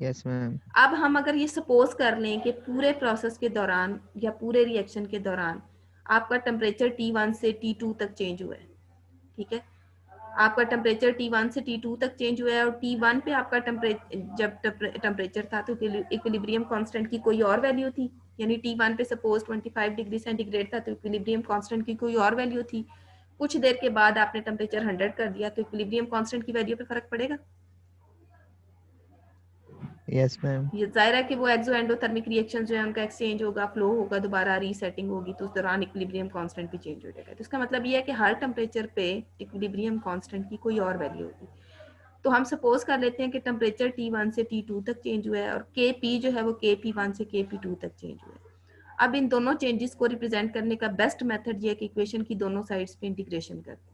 Yes ma'am. अब हम अगर ये सपोज कर लें कि पूरे प्रोसेस के दौरान या पूरे रिएक्शन के दौरान आपका टेम्परेचर T1 से T2 तक चेंज हुआ है, ठीक है, आपका टेम्परेचर T1 से T2 तक चेंज हुआ है, और T1 पे आपका जब टेम्परेचर था तो इक्विलिब्रियम कांस्टेंट की कोई और वैल्यू थी, यानी T1 पे सपोज 25 डिग्री सेंटीग्रेड था तो इक्विलिब्रियम कांस्टेंट की कोई और वैल्यू थी, कुछ देर के बाद आपने टेम्परेचर 100 कर दिया तो इक्विलिब्रियम कांस्टेंट की वैल्यू पे फर्क पड़ेगा? Yes, ma'am. ये जाहिर है कि वो एक्सो एंडोथर्मिक रिएक्शन जो है उनका एक्सचेंज होगा, फ्लो होगा, दोबारा रीसेटिंग होगी, तो उस दौरान इक्विलिब्रियम कांस्टेंट भी चेंज हो जाएगा। तो इसका मतलब ये है कि हर टेम्परेचर पे इक्विलिब्रियम कांस्टेंट की कोई और वैल्यू होगी। तो हम सपोज कर लेते हैं कि टेम्परेचर T1 से T2 तक चेंज हुआ है और Kp जो है वो Kp1 से Kp2 तक चेंज हुआ है। अब इन दोनों चेंजेस को रिप्रेजेंट करने का बेस्ट मेथड ये है कि इक्वेशन की दोनों साइड्स पे इंटीग्रेशन कर दें।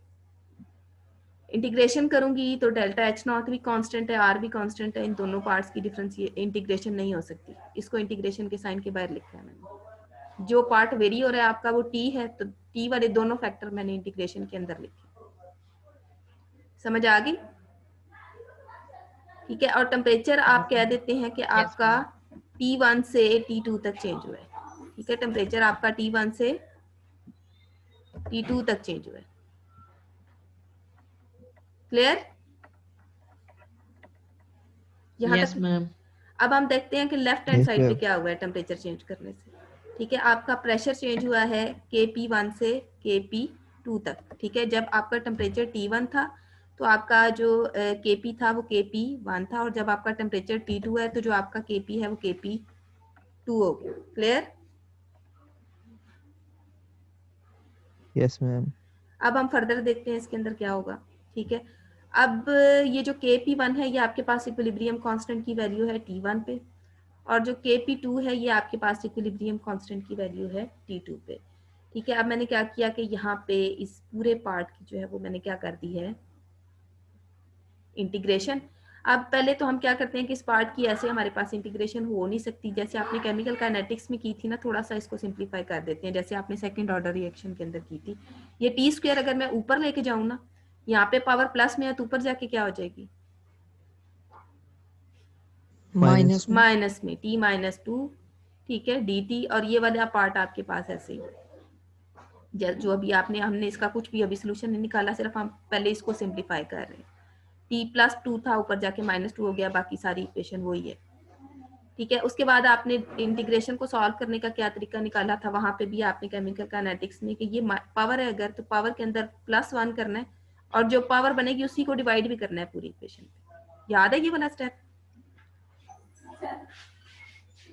इंटीग्रेशन करूंगी तो डेल्टा एच नॉट भी कांस्टेंट है, आर भी कांस्टेंट है, इन दोनों पार्ट्स की डिफरेंस इंटीग्रेशन नहीं हो सकती, इसको इंटीग्रेशन के साइन के बाहर लिखा है मैंने। जो पार्ट वेरी हो रहा है आपका वो टी है, तो टी वाले दोनों फैक्टर मैंने इंटीग्रेशन के अंदर लिखे। समझ आ गई? ठीक है। और टेम्परेचर आप कह देते हैं कि आपका T1 से T2 तक चेंज हुआ है। ठीक है, टेम्परेचर आपका T1 से T2 तक चेंज हुआ है। क्लियर? यहाँ यस तक? मैम। अब हम देखते हैं कि लेफ्ट हैंड Yes, साइड पे ma'am. क्या हुआ है टेम्परेचर चेंज करने से। ठीक है, आपका प्रेशर चेंज हुआ है Kp1 से Kp2 तक। ठीक है, जब आपका टेम्परेचर T1 था तो आपका जो Kp था वो Kp1 था, और जब आपका टेम्परेचर T2 है तो जो आपका Kp है वो Kp2 हो गया। क्लियर? Yes, ma'am. अब हम फर्दर देखते हैं इसके अंदर क्या होगा। ठीक है, अब ये जो Kp1 है ये आपके पास इक्विलिब्रियम कांस्टेंट की वैल्यू है T1 पे, और जो Kp2 है ये आपके पास इक्विलिब्रियम कांस्टेंट की वैल्यू है T2 पे। ठीक है, अब मैंने क्या किया कि यहाँ पे इस पूरे पार्ट की जो है वो मैंने क्या कर दी है, इंटीग्रेशन। अब पहले तो हम क्या करते हैं कि इस पार्ट की ऐसे हमारे पास इंटीग्रेशन हो नहीं सकती, जैसे आपने केमिकल काइनेटिक्स में की थी ना, थोड़ा सा इसको सिंप्लीफाई कर देते हैं, जैसे आपने सेकंड ऑर्डर रिएक्शन के अंदर की थी। ये टी स्क्वायर अगर मैं ऊपर लेके जाऊँ ना, यहाँ पे पावर प्लस में है तो ऊपर जाके क्या हो जाएगी, माइनस में। माइनस में, T-2। ठीक है, dt, और ये वाला पार्ट आपके पास ऐसे ही जो अभी हमने इसका कुछ भी अभी सोल्यूशन नहीं निकाला, सिर्फ हम पहले इसको सिंप्लीफाई कर रहे हैं। T+2 था, ऊपर जाके -2 हो गया, बाकी सारी इक्वेशन वही है। ठीक है, उसके बाद आपने इंटीग्रेशन को सॉल्व करने का क्या तरीका निकाला था, वहां पे भी आपने केमिकल काइनेटिक्स में कि ये पावर है अगर, तो पावर के अंदर +1 करना है, और जो पावर बनेगी उसी को डिवाइड भी करना है पूरी इक्वेशन पे। याद है ये वाला स्टेप?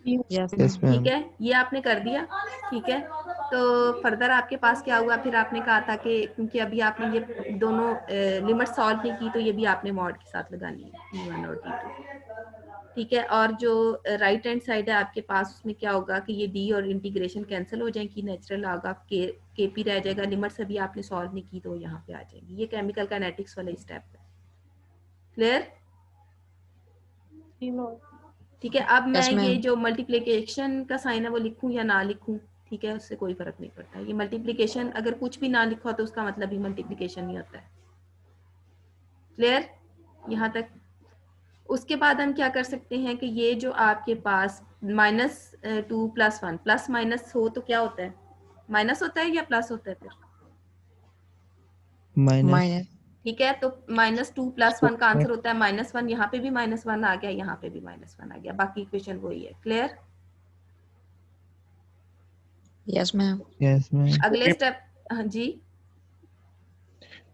यस Yes, ठीक ma'am. है, ये आपने कर दिया। ठीक है, तो फर्दर आपके पास क्या हुआ, फिर आपने कहा था कि क्योंकि अभी आपने ये दोनों लिमिट सॉल्व नहीं की तो ये भी आपने मॉड के साथ लगानी है, T1 और T2। ठीक है, और जो राइट हैंड साइड है आपके पास उसमें क्या होगा कि ये डी और इंटीग्रेशन कैंसिल हो जाएंगी, नेचुरल होगा Kp रह जाएगा, लिमिट्स अभी आपने सॉल्व नहीं की तो यहाँ पे आ जाएंगी। ये केमिकल काइनेटिक्स वाला स्टेप है। क्लियर? ठीक है, अब मैं Yes, ma'am. ये जो मल्टीप्लिकेशन का साइन है वो लिखूं या ना लिखूं, ठीक है, उससे कोई फर्क नहीं पड़ता। ये मल्टीप्लिकेशन अगर कुछ भी ना लिखा तो उसका मतलब ही मल्टीप्लिकेशन नहीं होता है। क्लियर यहाँ तक? उसके बाद हम क्या कर सकते हैं कि ये जो आपके पास -2 + 1 प्लस माइनस हो तो क्या होता है, माइनस होता है या प्लस होता है फिर? Minus. माइनस। ठीक है, तो -2 + 1 का आंसर होता है -1। यहाँ पे भी -1 आ गया, यहाँ पे भी -1 आ गया, बाकी इक्वेशन वही है। Clear? Yes ma'am. Yes, ma'am. अगले स्टेप, हाँ जी,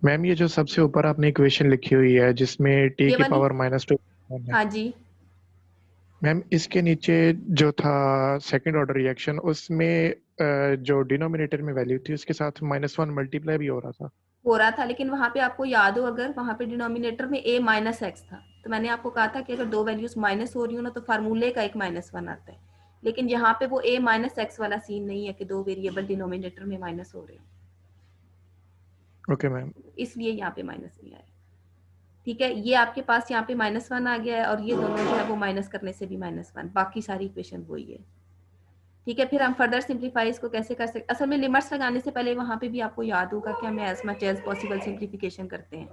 मैम ये जो सबसे ऊपर आपने इक्वेशन लिखी हुई है जिसमें t ये की वाली? पावर -2 है, हाँ जी, मैम इसके नीचे जो था सेकंड ऑर्डर रिएक्शन उसमें जो डिनोमिनेटर में वैल्यू थी उसके साथ -1 मल्टीप्लाई भी हो रहा था, लेकिन वहां पे आपको याद हो, अगर वहां पे डिनोमिनेटर में a - x था तो मैंने आपको कहा था कि अगर दो वैल्यूज माइनस हो रही हो ना तो फार्मूले का एक -1 आता है, लेकिन यहाँ पे वो a - x वाला सीन नहीं है कि दो वेरिएबल डिनोमिनेटर में माइनस हो रहे हैं, ओके मैम। इसलिए यहाँ पे माइनस नहीं आया। ठीक है, ये आपके पास यहाँ पे -1 आ गया है, और ये दोनों जो है वो माइनस करने से भी -1, बाकी सारी इक्वेशन वही है। ठीक है, फिर हम फर्दर सिंप्लीफाई इसको कैसे कर सकते, असल में लिमिट्स लगाने से पहले वहां पे भी आपको याद होगा कि हमें as much as possible simplification करते हैं।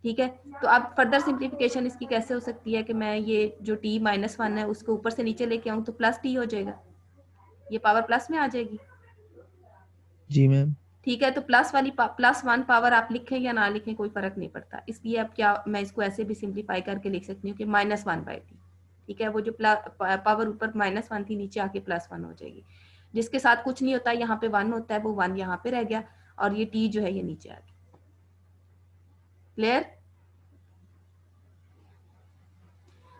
ठीक है, तो अब फर्दर सिंप्लीफिकेशन इसकी कैसे हो सकती है कि मैं ये जो t -1 है उसको ऊपर से नीचे लेके आऊँ तो +t हो जाएगा, ये पावर प्लस में आ जाएगी। जी मैम। ठीक है, तो +1 पावर आप लिखें या ना लिखें कोई फर्क नहीं पड़ता, इसलिए अब क्या मैं इसको ऐसे भी सिंप्लीफाई करके लिख सकती हूँ कि -1/t। ठीक है, वो जो पावर ऊपर -1 थी नीचे आके +1 हो जाएगी। जिसके साथ कुछ नहीं होता, यहाँ पे 1 होता है, वो 1 यहाँ पे रह गया और ये t जो है ये नीचे आ गया। क्लियर?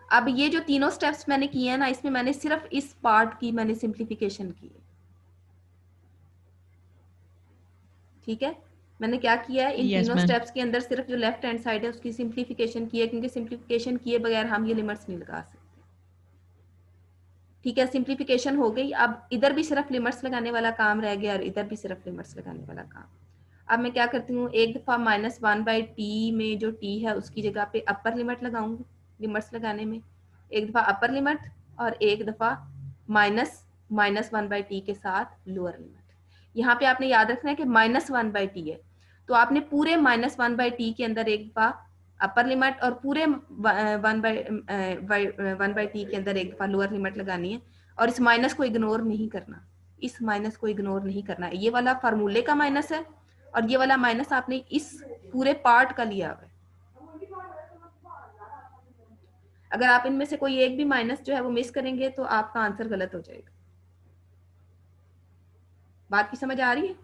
अब ये जो तीनों स्टेप्स मैंने किए हैं ना, इसमें मैंने सिर्फ इस पार्ट की मैंने सिंप्लीफिकेशन की है। ठीक है, मैंने क्या किया है इन Yes, तीनों ma'am. स्टेप्स के अंदर सिर्फ जो लेफ्ट हैंड साइड है उसकी सिंप्लीफिकेशन की है, क्योंकि सिंप्लीफिकेशन किए बगैर हम ये लिमिट्स नहीं लगा सकते। ठीक है, सिंप्लीफिकेशन हो गई। अब इधर भी सिर्फ लिमिट्स लगाने वाला काम रह गया और इधर भी सिर्फ लिमिट्स लगाने वाला काम। अब मैं क्या करती हूँ, एक दफा -1/t में जो t है उसकी जगह पे अपर लिमिट लगाऊंगी लिमिट्स लगाने में, एक दफा अपर लिमिट और एक दफा -1/t के साथ लोअर लिमिट। यहाँ पे आपने याद रखना है कि -1/t है, तो आपने पूरे -1/t के अंदर एक दफा अपर लिमिट और पूरे 1/t के अंदर एक दफा लोअर लिमिट लगानी है। और इस माइनस को इग्नोर नहीं करना, इस माइनस को इग्नोर नहीं करना। ये वाला फार्मूले का माइनस है और ये वाला माइनस आपने इस पूरे पार्ट का लिया हुआ है। अगर आप इनमें से कोई एक भी माइनस जो है वो मिस करेंगे तो आपका आंसर गलत हो जाएगा। बात की समझ आ रही है?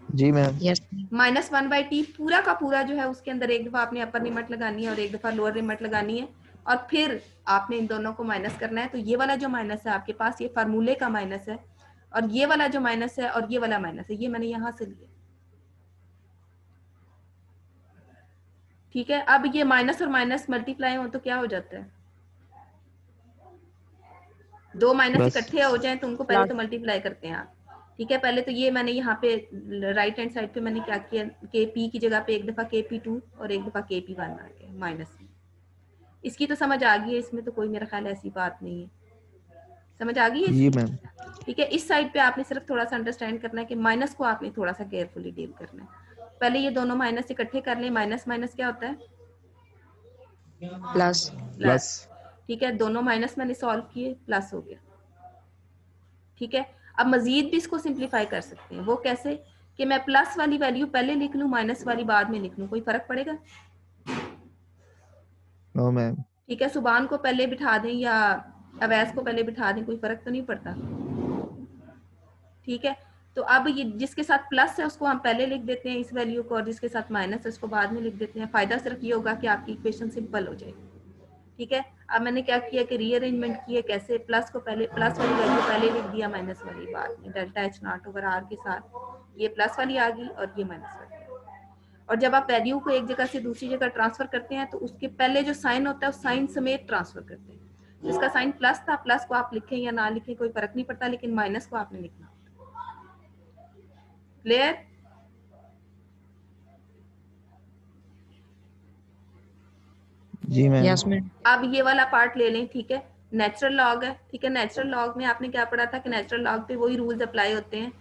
जी मैम। Yes. -1/t पूरा का पूरा जो है उसके अंदर एक दफा आपने अपर लिमिट लगानी है और एक दफा लोअर लिमिट लगानी है और फिर आपने इन दोनों को माइनस करना है। तो ये वाला जो माइनस है आपके पास ये फार्मूले का माइनस है और ये वाला जो माइनस है और ये वाला माइनस है ये मैंने यहां से लिया। ठीक है, अब ये माइनस और माइनस मल्टीप्लाई हो तो क्या हो जाता है, दो माइनस प्लस। इकट्ठे हो जाएं तो उनको पहले तो मल्टीप्लाई करते हैं आप। ठीक है, पहले तो ये मैंने यहाँ पे राइट हैंड साइड पे मैंने क्या किया, kp की जगह पे एक दफा kp2 और एक दफा kp1 आ गया माइनस में। इसकी तो समझ आ गई है, इसमें तो कोई मेरा ख्याल ऐसी बात नहीं है, समझ आ गई है जी इसकी? मैम। ठीक है, इस साइड पे आपने सिर्फ थोड़ा सा अंडरस्टैंड करना है कि माइनस को आपने थोड़ा सा केयरफुली डील करना है। पहले ये दोनों माइनस इकट्ठे कर लें, माइनस माइनस क्या होता है, Plus. प्लस। ठीक है, दोनों माइनस मैंने सॉल्व किए, प्लस हो गया। ठीक है, अब मजीद भी इसको सिंप्लीफाई कर सकते हैं। वो कैसे कि मैं प्लस वाली वैल्यू पहले लिख लूं, माइनस वाली बाद में लिख लूं, कोई फर्क पड़ेगा? No ma'am. ठीक है, सुबान को पहले बिठा दें या अवैस को पहले बिठा दें, कोई फर्क तो नहीं पड़ता। ठीक है, तो अब ये जिसके साथ प्लस है उसको हम पहले लिख देते हैं इस वैल्यू को, और जिसके साथ माइनस है उसको बाद में लिख देते हैं। फायदा सिर्फ ये होगा कि आपकी इक्वेशन सिंपल हो जाएगी। ठीक है, अब मैंने क्या किया कि रीअरेंजमेंट किया, कैसे प्लस को पहले, प्लस वाली वैल्यू पहले लिख दिया, माइनस वाली बाद में, delta H naught over R के साथ ये प्लस वाली आ गई और ये माइनस वाली। और जब आप वैल्यू को एक जगह से दूसरी जगह ट्रांसफर करते हैं तो उसके पहले जो साइन होता है उस साइन समेत ट्रांसफर करते हैं। जिसका साइन प्लस था, प्लस को आप लिखें या ना लिखें कोई फर्क नहीं पड़ता, लेकिन माइनस को आपने लिखना। क्लियर? जी मैम। Yes, ma'am. अब ये वाला पार्ट ले लें। ठीक है, नेचुरल लॉग है। ठीक है, नेचुरल लॉग में आपने क्या पढ़ा था कि नेचुरल लॉग पे वही रूल्स अप्लाई होते हैं।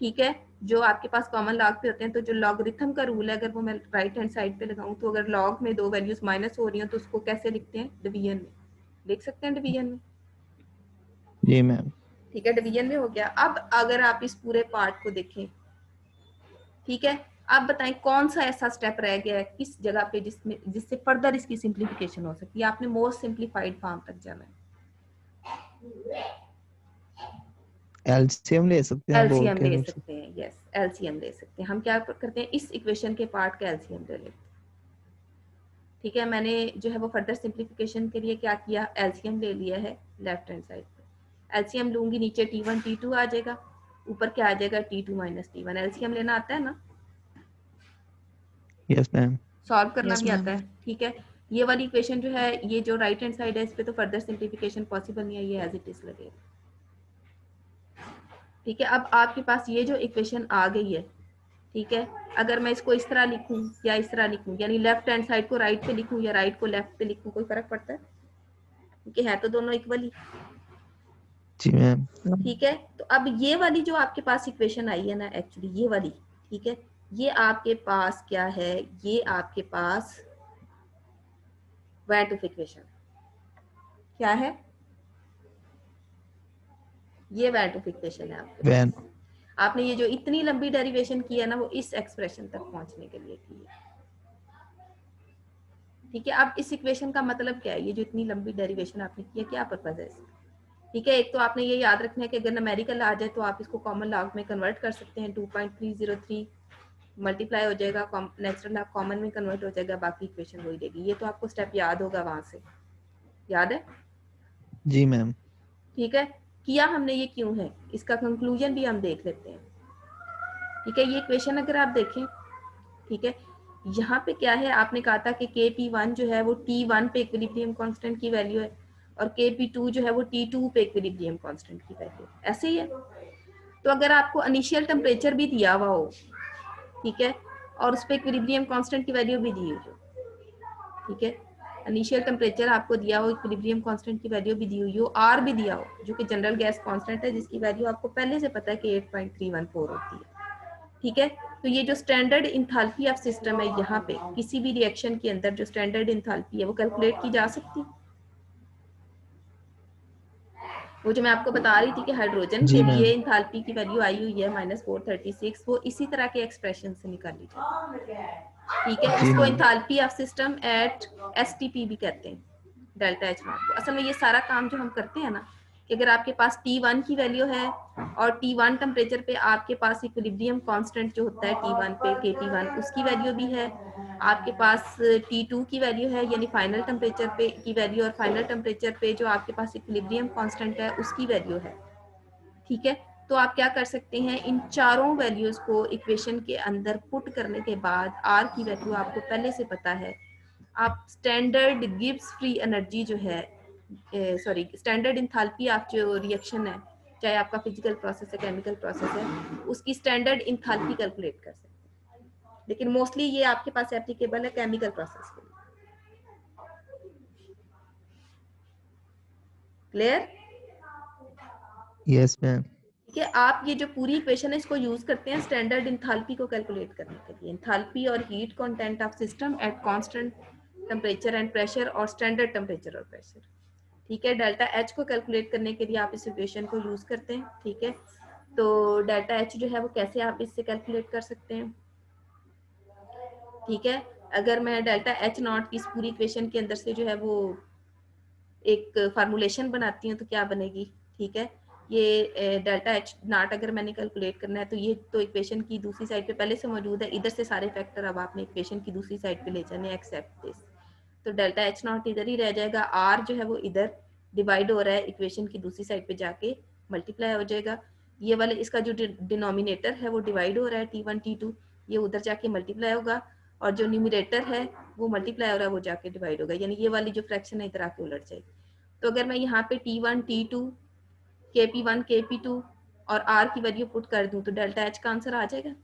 ठीक है, जो आपके पास कॉमन लॉग पे होते हैं। तो जो लॉगरिथम का रूल है, अगर वो मैं राइट हैंड साइड पे लगाऊं तो अगर लॉग में दो वैल्यूज माइनस हो रही हैं तो उसको कैसे लिखते हैं, डिवीजन में लिख सकते हैं, डिवीजन में। जी मैम। ठीक है, डिवीजन में हो गया। अब अगर आप इस पूरे पार्ट को देखें, ठीक है, आप बताएं कौन सा ऐसा स्टेप रह गया है किस जगह पे जिससे फर्दर इसकी सिंप्लीफिकेशन हो सकती है। आपने मोस्ट सिंप्लीफाइड फॉर्म तक जाना है। एलसीएम ले सकते हैं आप एलसीएम बोल ले के। सकते हैं, यस एलसीएम ले सकते हैं। हम क्या करते हैं, इस इक्वेशन के पार्ट का एलसीएम ले लेते हैं। ठीक है, मैंने जो है वो फर्दर सिंप्लीफिकेशन के लिए क्या किया, एलसीएम ले लिया है लेफ्ट हैंड साइड पे। एलसीएम लूंगी, नीचे t1 t2 आ जाएगा, ऊपर क्या आ जाएगा t2 माइनस t1। एलसीएम लेना आता है ना? Yes ma'am. सॉल्व करना Yes, भी ma'am. आता है। ठीक है, ये वाली इक्वेशन जो है, ये जो राइट हैंड साइड है इस पे तो फर्दर सिंप्लीफिकेशन पॉसिबल नहीं है, ये एज इट इज लगेगा। ठीक है, अब आपके पास ये जो इक्वेशन आ गई है, ठीक है, अगर मैं इसको इस तरह लिखूं या इस तरह लिखूं, यानी लेफ्ट हैंड साइड को राइट पे लिखूं या राइट को लेफ्ट पे लिखूं, कोई फर्क पड़ता है? क्योंकि है तो दोनों इक्वल ही। जी मैम। ठीक है, तो अब ये वाली जो आपके पास इक्वेशन आई है ना, एक्चुअली ये वाली, ठीक है, ये आपके पास क्या है, ये आपके पास वैन टूफ इक्वेशन क्या है, ये वैन टूफ इक्वेशन है आपके वैन। पास। आपने ये जो इतनी लंबी डेरिवेशन की है ना, वो इस एक्सप्रेशन तक पहुंचने के लिए की है। ठीक है, अब इस इक्वेशन का मतलब क्या है, ये जो इतनी लंबी डेरिवेशन आपने की है, क्या पर्पज है इसका? ठीक है, एक तो आपने ये याद रखना है कि अगर न्यूमेरिकल आ जाए तो आप इसको कॉमन लॉग में कन्वर्ट कर सकते हैं, 2.303 मल्टीप्लाई हो जाएगा, नेचुरल लॉग कॉमन में कन्वर्ट हो जाएगा, बाकी इक्वेशन वही देगी। ये तो आपको स्टेप याद होगा, वहां से याद है? जी मैम। ठीक है, किया हमने ये क्यों है, इसका कंक्लूजन भी हम देख लेते हैं। ठीक है, ये इक्वेशन अगर आप देखें, ठीक है, यहाँ पे क्या है, आपने कहा था कि Kp1 जो है वो T1 पे इक्विलिब्रियम कांस्टेंट की वैल्यू है और Kp2 जो है वो T2 पे इक्विलिब्रियम कांस्टेंट की वैल्यू है, ऐसे ही है। तो अगर आपको इनिशियल टेम्परेचर भी दिया हुआ हो, ठीक है, और उस पे इक्विलिब्रियम कांस्टेंट की वैल्यू भी दी हुई हो, ठीक है, इनिशियल टेम्परेचर आपको दिया हो, इक्विलिब्रियम कांस्टेंट की वैल्यू भी दी हुई हो, आर भी दिया हो जो कि जनरल गैस कांस्टेंट है, जिसकी वैल्यू आपको पहले से पता है कि 8.314 होती है। ठीक है, तो ये जो स्टैंडर्ड इंथैल्पी ऑफ सिस्टम है, यहाँ पे किसी भी रिएक्शन के अंदर जो स्टैंडर्ड इंथैल्पी है वो कैलकुलेट की जा सकती। वो जो मैं आपको बता रही थी कि हाइड्रोजन के लिए इंथैल्पी की वैल्यू आई हुई है -436, वो इसी तरह के एक्सप्रेशन से निकाली जाती है। ठीक है, इसको enthalpy of system eight STP भी कहते हैं, डेल्टा एच नॉट को। असल में ये सारा काम जो हम करते हैं ना, कि अगर आपके पास T1 की वैल्यू है और T1 टेम्परेचर पे आपके पास इक्विलिब्रियम कांस्टेंट जो होता है T1 पे Kp1 उसकी वैल्यू भी है, आपके पास T2 की वैल्यू है यानी फाइनल टेम्परेचर पे की वैल्यू, और फाइनल टेम्परेचर पे जो आपके पास इक्विलिब्रियम कांस्टेंट है उसकी वैल्यू है। ठीक है, तो आप क्या कर सकते हैं, इन चारों वैल्यूज को इक्वेशन के अंदर पुट करने के बाद R की वैल्यू आपको पहले से पता है, आप स्टैंडर्ड गिब्स फ्री एनर्जी जो है, सॉरी स्टैंडर्ड इंथैल्पी ऑफ जो रिएक्शन है, चाहे आपका फिजिकल प्रोसेस है केमिकल प्रोसेस है, उसकी स्टैंडर्ड इंथैल्पी कैलकुलेट कर सकते हैं। लेकिन मोस्टली ये आपके पास एप्लीकेबल है केमिकल प्रोसेस के लिए। क्लियर? Yes ma'am. कि आप ये जो पूरी इक्वेशन है इसको यूज करते हैं स्टैंडर्ड इंथैल्पी को कैलकुलेट करने के लिए, इंथैल्पी और heat content of system at constant temperature and pressure और स्टैंडर्ड टेम्परेचर और प्रेशर। ठीक है, डेल्टा एच को कैलकुलेट करने के लिए आप इस इक्वेशन को यूज करते हैं। ठीक है, तो डेल्टा एच जो है वो कैसे आप इससे कैलकुलेट कर सकते हैं। ठीक है, अगर मैं डेल्टा एच नॉट की इस पूरी इक्वेशन के अंदर से जो है वो एक फार्मूलेशन बनाती हूँ तो क्या बनेगी। ठीक है, ये डेल्टा एच नॉट अगर मैंने कैलकुलेट करना है तो ये तो इक्वेशन की दूसरी साइड पे पहले से मौजूद है, इधर से सारे फैक्टर अब आपने इक्वेशन की दूसरी साइड पे ले जाने एक्सेप्ट दिस, तो डेल्टा एच नॉट इधर ही रह जाएगा, आर जो है वो इधर डिवाइड हो रहा है इक्वेशन की दूसरी साइड पे जाके मल्टीप्लाई हो जाएगा, ये वाले इसका जो डिनोमिनेटर है वो डिवाइड हो रहा है T1 T2, ये उधर जाके मल्टीप्लाई होगा, और जो न्यूमरेटर है वो मल्टीप्लाई हो रहा है वो जाके डिवाइड होगा, यानी ये वाली जो फ्रैक्शन है इधर आके उलट जाएगी। तो अगर मैं यहाँ पे T1 T2 Kp1 Kp2 और R की वैल्यू पुट कर दूं तो डेल्टा एच का आंसर आ जाएगा।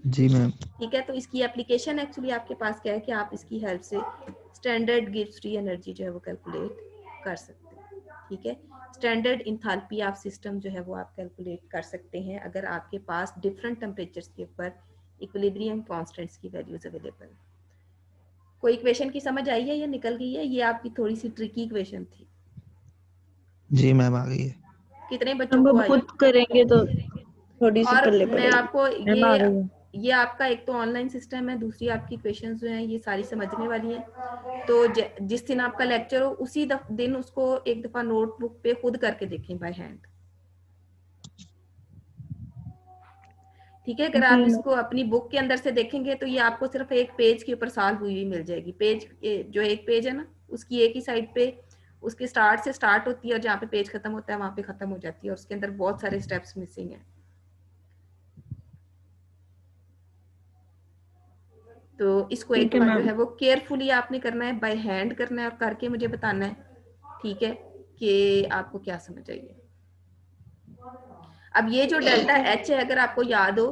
जी मैम। ठीक है, तो इसकी एप्लीकेशन एक्चुअली आपके पास क्या है कि आप इसकी हेल्प से स्टैंडर्ड गिब्स फ्री एनर्जी जो है वो कैलकुलेट कर सकते हैं। ठीक है, स्टैंडर्ड इंथैल्पी ऑफ सिस्टम जो है वो आप कैलकुलेट कर सकते हैं अगर आपके पास डिफरेंट टेम्परेचर्स के ऊपर इक्विलिब्रियम कांस्टेंट्स की वैल्यूज अवेलेबल। कोई इक्वेशन की समझ आई है या निकल गई है? ये आपकी थोड़ी सी ट्रिकी इक्वेशन थी। जी मैम आ गई है। कितने बच्चों को आई? खुद करेंगे तो थोड़ी सी और पल्ले मैं पड़ेगी। आपको मैम आ गई है। ये आपका एक तो ऑनलाइन सिस्टम है, दूसरी आपकी क्वेश्चंस जो हैं ये सारी समझने वाली हैं, तो जिस दिन आपका लेक्चर हो उसी दिन उसको एक दफा नोटबुक पे खुद करके देखें बाय हैंड। ठीक है, अगर आप इसको अपनी बुक के अंदर से देखेंगे तो ये आपको सिर्फ एक पेज के ऊपर सॉल्व हुई मिल जाएगी। पेज जो एक पेज है ना उसकी एक ही साइड पे उसके स्टार्ट से स्टार्ट होती है और जहाँ पे पेज खत्म होता है वहां पे खत्म हो जाती है, और उसके अंदर बहुत सारे स्टेप्स मिसिंग है। तो इसको एक बार जो है वो केयरफुली आपने करना है, बाय हैंड करना है और करके मुझे बताना है। ठीक है, कि आपको क्या समझ आई है। अब ये जो डेल्टा एच है अगर आपको याद हो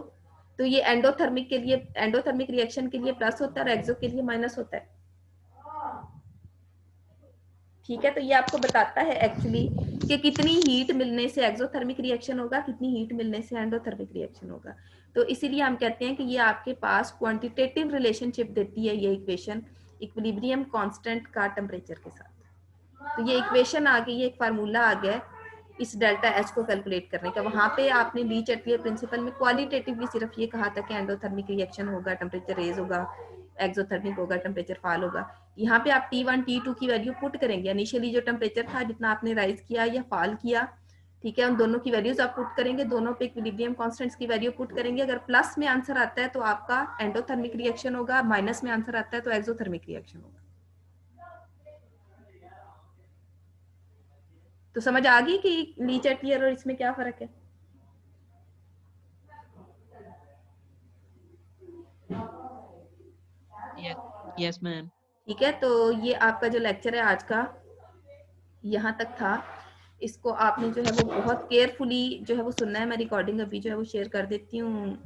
तो ये एंडोथर्मिक के लिए, एंडोथर्मिक रिएक्शन के लिए प्लस होता है और एक्सो के लिए माइनस होता है। ठीक है, तो ये आपको बताता है एक्चुअली कि कितनी हीट मिलने से एक्सोथर्मिक रिएक्शन होगा, कितनी हीट मिलने से एंडोथर्मिक रिएक्शन होगा। तो इसीलिए हम कहते हैं कि ये आपके पास क्वांटिटेटिव रिलेशनशिप देती है ये इक्वेशन इक्विलिब्रियम कांस्टेंट का टेम्परेचर के साथ। तो ये इक्वेशन आ गई है, एक फार्मूला आ गया इस डेल्टा एच को कैलकुलेट करने का। वहां पे आपने लीच एटलियर प्रिंसिपल में क्वालिटेटिवली सिर्फ ये कहा था कि एंडोथर्मिक रिएक्शन होगा, टेम्परेचर रेज होगा, एक्सोथर्मिक होगा, टेम्परेचर फॉल होगा। यहाँ पे आप T1 T2 की वैल्यू पुट करेंगे, इनिशियली जो टेम्परेचर था जितना आपने राइज किया या फॉल किया, ठीक है, उन दोनों की वैल्यूज आप पुट करेंगे, दोनों पे इक्विलिब्रियम कांस्टेंट्स की वैल्यू पुट करेंगे। अगर प्लस में आंसर आता है तो आपका एंडोथर्मिक रिएक्शन होगा, माइनस में आंसर आता है तो एक्सोथर्मिक रिएक्शन होगा। तो समझ आ गई कि लीच एटलियर और इसमें क्या फर्क है? Yes ma'am. ठीक है, तो ये आपका जो लेक्चर है आज का यहाँ तक था। इसको आपने जो है वो बहुत केयरफुली जो है वो सुनना है। मैं रिकॉर्डिंग अभी जो है वो शेयर कर देती हूँ